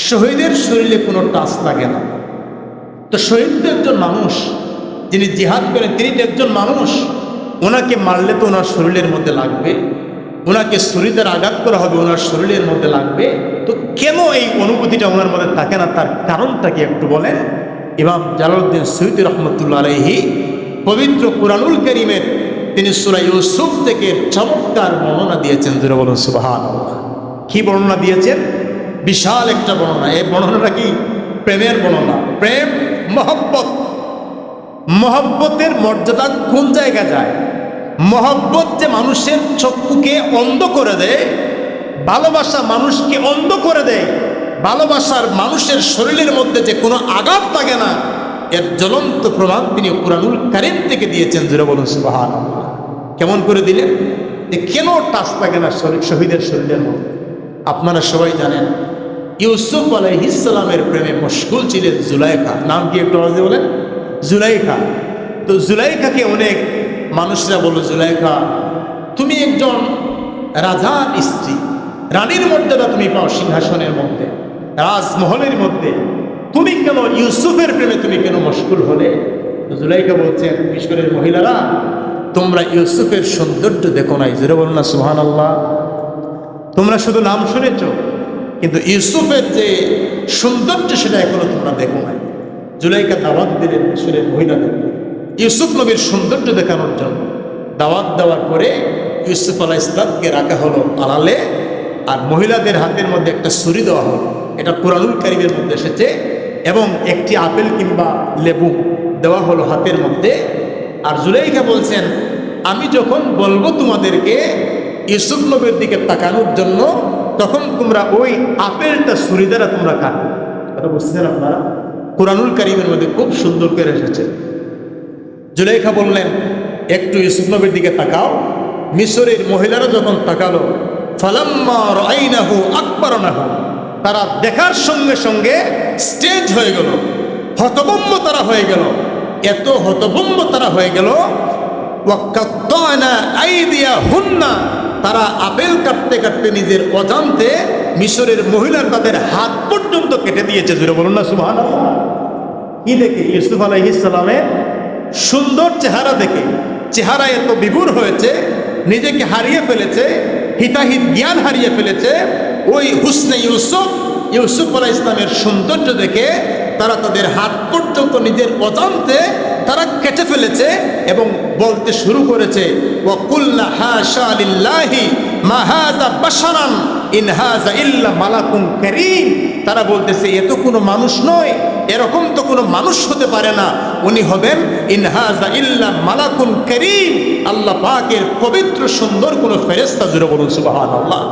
শহীদের শরীরে কোনো টাচ লাগে না, তো শহীদ তো একজন মানুষ, যিনি জিহাদ করেন তিনি তো একজন মানুষ, ওনাকে মারলে তো ওনার শরীরের মধ্যে লাগবে, ওনাকে ছুরিদের আঘাত করা হবে, ওনার শরীরের মধ্যে লাগবে, তো কেন এই অনুভূতিটা ওনার মধ্যে থাকে না? তার কারণটা কি একটু বলেন। ইমাম জালালউদ্দিন সুয়ুতী রহমতুল্লাহ আলাইহি পবিত্র কুরআনুল কারীমের তিনি সূরা ইউসুফ থেকে চমৎকার বর্ণনা দিয়েছেন। জোরে বলুন সুবহানাল্লাহ। কি বর্ণনা দিয়েছেন? বিশাল একটা বর্ণনা। এই বর্ণনাটা কি? প্রেমের বর্ণনা। প্রেম, মহব্বত। মহব্বতের মর্যাদা কোন জায়গায় যায়? মহব্বত যে মানুষের চক্ষুকে অন্ধ করে দেয়, ভালোবাসা মানুষকে অন্ধ করে দেয়, ভালোবাসার মানুষের শরীরের মধ্যে যে কোনো আঘাত লাগে না, এর জ্বলন্ত প্রমাণ তিনি কুরআনুল কারীম থেকে দিয়েছেন। জোরে বলুন সুবহানাল্লাহ। কেমন করে দিলেন? যে কেন টাচ লাগে না শহীদের শরীরের মধ্যে? আপনারা সবাই জানেন ইউসুফ আলাইহিস সালামের প্রেমে মশগুল ছিলেন জুলাইখা। নাম কি একটু আওয়াজ দিয়ে বলেন? জুলাইখা। তো জুলাইখাকে অনেক মানুষরা বলল, জুলাইখা তুমি একজন রাজার স্ত্রী, রানীর মর্যাদা তুমি পাও সিংহাসনের মধ্যে, রাজমহলের মধ্যে, তুমি কেন ইউসুফের প্রেমে তুমি কেন মশগুল হলে? জুলাইখা বলছেন, মিশরের মহিলারা তোমরা ইউসুফের সৌন্দর্য দেখো নাই। জোরে বলুন না সুবহানাল্লাহ। তোমরা শুধু নাম শুনেছ, কিন্তু ইউসুফের যে সৌন্দর্য সেটা এখনো তোমরা দেখো নাই। জুলাইখা দাওয়াত দিলেন মিশরের মহিলাদের ইউসুফ নবীর সৌন্দর্য দেখানোর জন্য। দাওয়াত দেওয়ার পরে ইউসুফ আলাইহিস সালামকে রাখা হলো আড়ালে, আর মহিলাদের হাতের মধ্যে একটা ছুরি দেওয়া হলো। এটা কুরআনুল কারীমের মধ্যে এসেছে। এবং একটি আপেল কিংবা লেবু দেওয়া হলো হাতের মধ্যে। আর জুলাইখা বলছেন, আমি যখন বলবো তোমাদেরকে ইউসুফ নবীর দিকে তাকানোর জন্য, তখন তোমরা ওই আপেলটা ছুরি দ্বারা তোমরা কাটো। এটা বুঝছেন আপনারা? কুরআনুল কারীমের মধ্যে খুব সুন্দর করে এসেছে। জুলাইখা বললেন, একটু ইউসুফ নবীর দিকে তাকাও। মিশরের মহিলারা যখন তাকালো, ফালাম্মা রাআইনাহু আকবারনাহু, তারা দেখার সঙ্গে সঙ্গে স্টেজ হয়ে গেল, হতভম্ব তারা হয়ে গেল। এত হতভম্ব তারা হয়ে গেল, ওয়াকাত্তানা আইদিয়াহুন্না, তারা আপেল কাটতে কাটতে নিজের অজান্তে মিশরের মহিলার তাদের হাত পর্যন্ত কেটে দিয়েছে। জোরে বলুন না সুবহানাল্লাহ। কি দেখে? ইউসুফ আলাইহিস সালামের সুন্দর চেহারা দেখে, চেহারা এত বিভোর হয়েছে, নিজেকে হারিয়ে ফেলেছে, হিতাহিত জ্ঞান হারিয়ে ফেলেছে। ওই হুসনে ইউসুফ আলাইহিস সালামের সৌন্দর্য দেখে তারা তাদের হাত পর্যন্ত নিজের অজান্তে তারা কেটে ফেলেছে এবং বলতে শুরু করেছে, ওয়াকুল্লা হাশা লিল্লাহি মা হাযা বাশারান ইন হাযা ইল্লা মালাকুন কারীম। তারা বলতেছে এ তো কোনো মানুষ নয়, এরকম তো কোনো মানুষ হতে পারে না, উনি হবেন ইন হাযা ইল্লা মালাকুন কারীম, আল্লাহ পাকের পবিত্র সুন্দর কোনো ফেরেশতা। জোরে বলুন সুবহানাল্লাহ।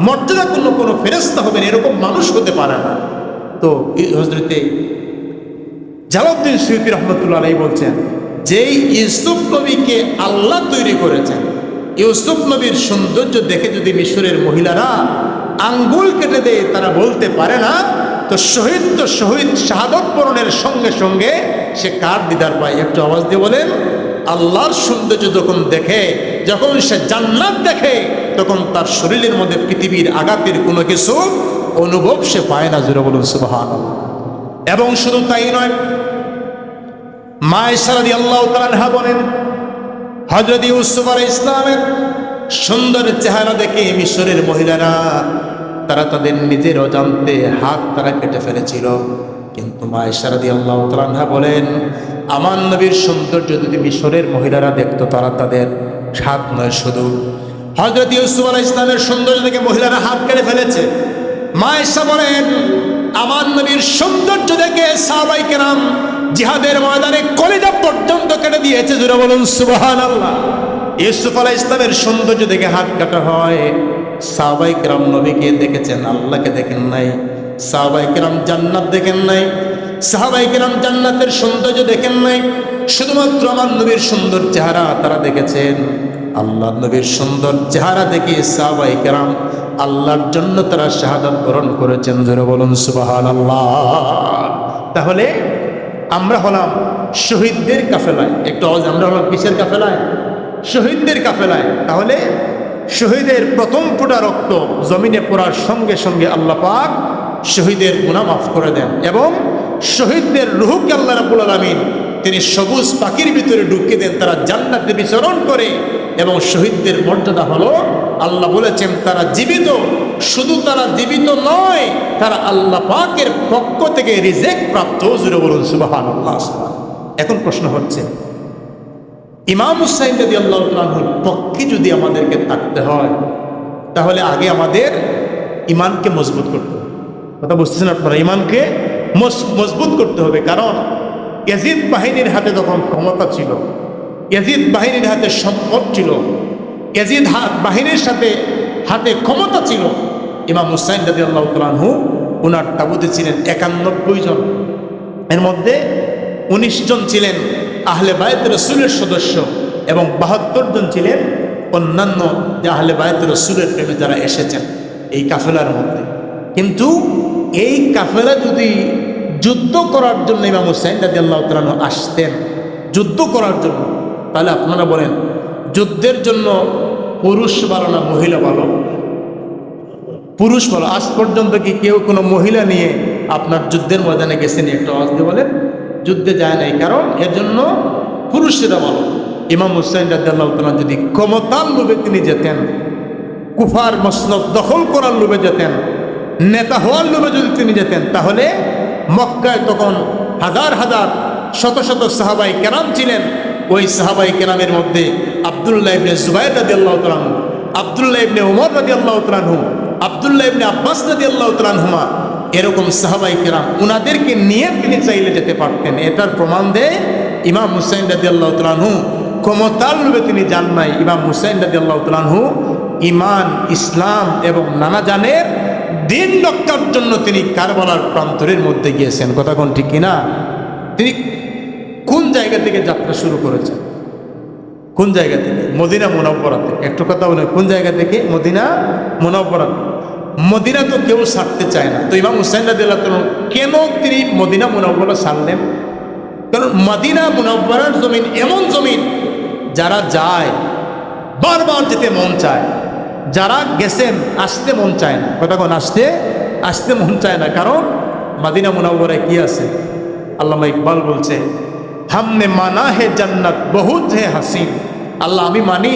মর্যাদা কোনো ফেরেশতা হবেন, এরকম মানুষ হতে পারে না। তো হযরতে জালালউদ্দিন সুয়ুতী রহমতুল্লাহ আলাইহি বলছেন, যেই ইউসুফ নবীকে আল্লাহ তৈরি করেছেন, ইউসুফ নবীর সৌন্দর্য দেখে যদি মিশরের মহিলারা আঙ্গুল কেটে দেয়, তারা বলতে পারে না, তো শহীদ শাহাদত বরণের সঙ্গে সঙ্গে সে কার দিদার পায়? একটু আওয়াজ দিয়ে বলেন। আল্লাহর সৌন্দর্য যখন দেখে, যখন সে জান্নাত দেখে, তখন তার শরীরের মধ্যে পৃথিবীর আঘাতের কোনো কিছু অনুভব সে পায় না। জোরে বলুন সুবহানাল্লাহ। এবং শুধু তাই নয়, মা আয়েশা রাদিয়াল্লাহু তাআলা আনহা বলেন, হযরত ইউসুফ আলাইহিস সালামের সুন্দর চেহারা দেখে মিশরের মহিলারা তারা তাদের নিজের অজান্তে হাত তারা কেটে ফেলেছিল। কিন্তু মা আয়েশা রাদিয়াল্লাহু তাআলা আনহা বলেন, আমার নবীর সৌন্দর্য যদি মিশরের মহিলারা দেখতো, তারা তাদের হাত নয়, শুধু হযরত ইউসুফ আলাইহিস সালামের সৌন্দর্য দেখে মহিলারা হাত কেটে ফেলেছে। মা আয়েশা বলেন, আমার নবীর সৌন্দর্য দেখে সাহাবায়ে কেরাম জিহাদের ময়দানে কলিজা পর্যন্ত কেটে দিয়েছে। জোরে বলুন সুবহানাল্লাহ। ইউসুফ আলাইহিস সালামের সৌন্দর্য দেখে হাত কাটা হয়। সাহাবায়ে কেরাম নবীকে দেখেছেন, আল্লাহকে দেখেন নাই। সাহাবায়ে কেরাম জান্নাত দেখেন নাই। সাহাবায়ে কেরাম জান্নাতের সৌন্দর্য দেখেন নাই। শুধুমাত্র আমার নবীর সুন্দর চেহারা তারা দেখেছেন। আল্লাহ নবীর সুন্দর চেহারা দেখে সাহাবায়ে কেরাম আল্লাহর জন্য তারা শাহাদাত বরণ করেছেন। জোরে বলুন সুবহানাল্লাহ। তাহলে আমরা হলাম শহীদদের কাফেলায়। একটু আমরা হলাম কিসের কাফেলায়? শহীদদের কাফেলায়। তাহলে শহীদের প্রথম ফোঁটা রক্ত জমিনে পড়ার সঙ্গে সঙ্গে আল্লাহ পাক শহীদের গুনাহ মাফ করে দেন এবং শহীদদের রূহকে আল্লাহ রাব্বুল আলামিন তিনি সবুজ পাখির ভিতরে ঢুকিয়ে দেন, তারা জান্নাতে বিচরণ করে। এবং শহীদদের মর্যাদা হলো, আল্লাহ বলেছেন তারা জীবিত, শুধু তারা জীবিত নয়, তারা আল্লাহ পাকের পক্ষ থেকে রিজেক প্রাপ্ত। জোরে বলুন সুবহানাল্লাহ। এখন প্রশ্ন হচ্ছে, ইমাম হুসাইন রাদিয়াল্লাহু তাআলা আনহুর পক্ষে যদি আমাদেরকে থাকতে হয়, তাহলে আগে আমাদের ইমানকে মজবুত করতে হবে। কথা বুঝতেছেন আপনারা? ইমানকে মজবুত করতে হবে। কারণ ইয়াজিদ বাহিনীর হাতে তখন ক্ষমতা ছিল, ইয়াজিদ বাহিনীর হাতে সম্পদ ছিল, ইয়াজিদ বাহিনীর হাতে ক্ষমতা ছিল। ইমাম হুসাইন রাদিয়াল্লাহু তাআলা আনহু ওনার তাবুতে ছিলেন 91 জন। এর মধ্যে 19 জন ছিলেন আহলে বায়ত রাসূলের সদস্য এবং 72 জন ছিলেন অন্যান্য যে আহলে বায়ত রাসূলের প্রেমে যারা এসেছেন এই কাফেলার মধ্যে। কিন্তু এই কাফেলা যদি যুদ্ধ করার জন্য ইমাম হুসাইন রাদিয়াল্লাহু তাআলা আনহু আসতেন, যুদ্ধ করার জন্য, তাহলে আপনারা বলেন যুদ্ধের জন্য পুরুষ ভালো না মহিলা ভালো? পুরুষ ভালো। আজ পর্যন্ত কি কেউ কোনো মহিলা নিয়ে আপনার যুদ্ধের ময়দানে গেছেন? একটু আওয়াজ দিয়ে বলেন। যুদ্ধে যায় নাই, কারণ এর জন্য পুরুষেরা ভালো। ইমাম হুসাইন রাদিয়াল্লাহু তাআলা যদি ক্ষমতার লোভে তিনি যেতেন, কুফার মসনদ দখল করার লোভে যেতেন, নেতা হওয়ার লোভে যদি তিনি যেতেন, তাহলে মক্কায় তখন হাজার হাজার শত শত সাহাবায়ে কেরাম ছিলেন। ওই সাহাবায়ে কেরামের মধ্যে আব্দুল্লাহ ইবনে জুবাইর রাদিয়াল্লাহু তাআলা আনহু, আব্দুল্লাহ ইবনে ওমর রাদিয়াল্লাহু তাআলা আনহু, আব্দুল্লাহ ইবনে আব্বাস রাদিয়াল্লাহু তাআলা আনহুমা, এরকম সাহাবায়ে কেরাম উনাদেরকে নিয়ে তিনি চাইলে যেতে পারতেন। এটার প্রমাণ দেয় ইমাম হুসাইন রাদিয়াল্লাহু তাআলা আনহু ক্ষমতার লোভে তিনি যান নাই। ইমাম হুসাইন রাদিয়াল্লাহু তাআলা আনহু ইমান, ইসলাম এবং নানা জানের দিন রক্ষার জন্য তিনি কারবালার প্রান্তরের মধ্যে গিয়েছেন। কথা কোন ঠিক কিনা? তিনি কোন জায়গা থেকে যাত্রা শুরু করেছেন? কোন জায়গা থেকে? মদিনা মুনাওয়ারা থেকে। একটু কথা বলেন, কোন জায়গা থেকে? মদিনা মুনাওয়ারা। মদিনা তো কেউ ছাড়তে চায় না। তো ইমাম হুসাইন রাদিয়াল্লাহু তাআলা কেন তিনি মদিনা মুনাওয়ারা ছাড়লেন? কারণ মদিনা মুনাওয়ারার জমিন এমন জমিন, যারা যায় বারবার যেতে মন চায়, যারা গেছেন আসতে মন চায় না। কতক্ষণ আসতে মন চায় না, কারণ মদিনা মুনাওয়ারায় কি আছে? আল্লামা ইকবাল বলছে, হামনে মানা হে জান্নাত বহুত হে হাসিন। আল্লাহ, আমি মানি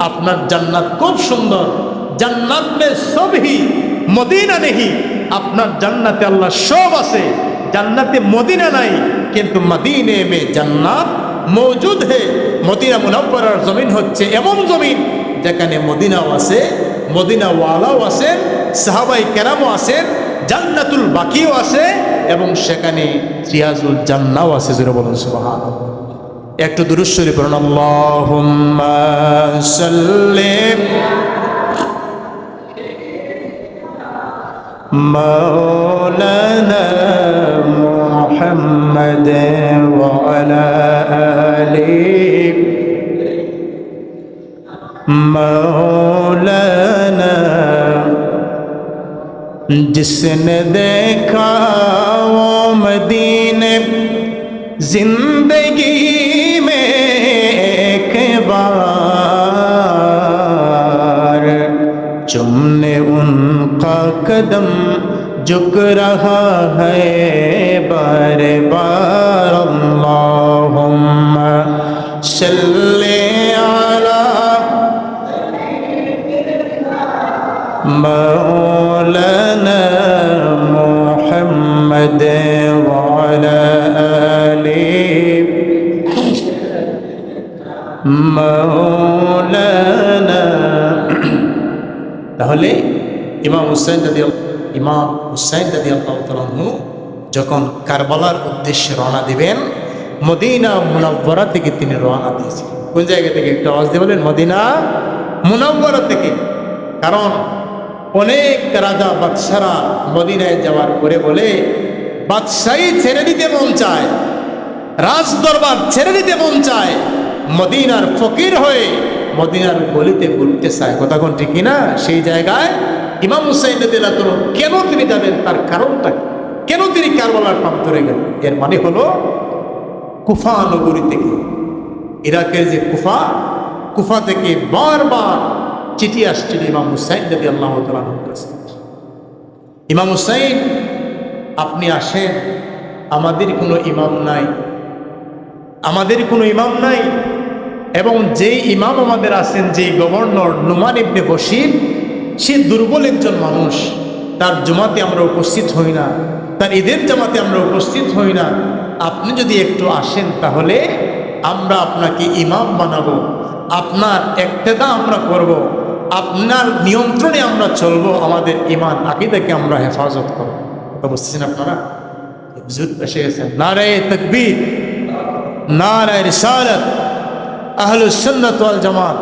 আপনার জান্নাত খুব সুন্দর, জান্নাত মে সব হি মদিনা নেহি। আপনার জান্নাতে আল্লাহ সব আছে, জান্নাতে মদিনা নাই, কিন্তু মদিনে মে জান্নাত মৌজুদ হে। মদিনা মুনাওয়ারার জমিন হচ্ছে এমন জমিন যেখানে মদিনাও আছে, মদিনাওয়ালাও আছেন, সাহাবাই কেরামও আছেন, জান্নাতুল বাকিও আছে, এবং সেখানে রিয়াজুল জান্নাও আছে। জোরে বলুন সুবহানাল্লাহ। একটু দুরূদ শরীফ পড়ুন। আল্লাহুম্মা সাল্লি মাওলানা মুহাম্মাদ ওয়া আলা আলি মাওলানা। जिसने देखा वो मदीने जिंदगी में एक बार, चुमने उनका कदम झुक रहा है बार बार। अल्लाहुम्मा सल्ली अला मौलाना मुहम्मद व अला आलि मौलाना। তাহলে ইমাম হুসাইন রাদিয়াল্লাহু তাআলা আনহু যখন কারবালার উদ্দেশ্যে রওনা দিবেন, মদিনা মুনাওয়ারা থেকে তিনি রওনা দিয়েছিলেন। কোন জায়গা থেকে? একটু আওয়াজ দিয়ে বলেন, মদিনা মুনাওয়ারা থেকে। কারণ অনেক রাজা বাদশারা মদিনায় যাওয়ার পরে বলে, বাদশাহী ছেড়ে দিতে মন চায়, রাজ দরবার ছেড়ে দিতে মন চায়, মদিনার ফকির হয়ে মদিনার গলিতে ঘুরতে চায়। কথা কোন ঠিক কিনা? সেই জায়গায় ইমাম হুসাইন রাদিয়াল্লাহু তাআলা কেন তিনি যাবেন, তার কারণটা কি? কেন তিনি কারবালার প্রান্তরে গেলেন? এর মানে হলো, কুফা নগরী থেকে, ইরাকের যে কুফা থেকে বারবার চিঠি আসছিল ইমাম হুসাইন রাদিয়াল্লাহু তাআলার কাছে। ইমাম হুসাইন, আপনি আসেন, আমাদের কোনো ইমাম নাই, এবং যেই ইমাম আমাদের আছেন, যেই গভর্নর নুমান ইবনে বশির, সে দুর্বল একজন মানুষ। তার জুমাতে আমরা উপস্থিত হই না, তার ঈদের জামাতে আমরা উপস্থিত হই না। আপনি যদি একটু আসেন, তাহলে আমরা আপনাকে ইমাম বানাবো, আপনার ইক্তেদা আমরা করব, আপনার নিয়ন্ত্রণে আমরা চলবো, আমাদের ঈমান আকীদাকে আমরা হেফাজত করব। কথা বুঝতেছেন আপনারা? হুজুর এসে গেছেন। নারায়ে তাকবীর, নারায়ে রিসালাত, আহলুস সুন্নাত ওয়াল জামাত।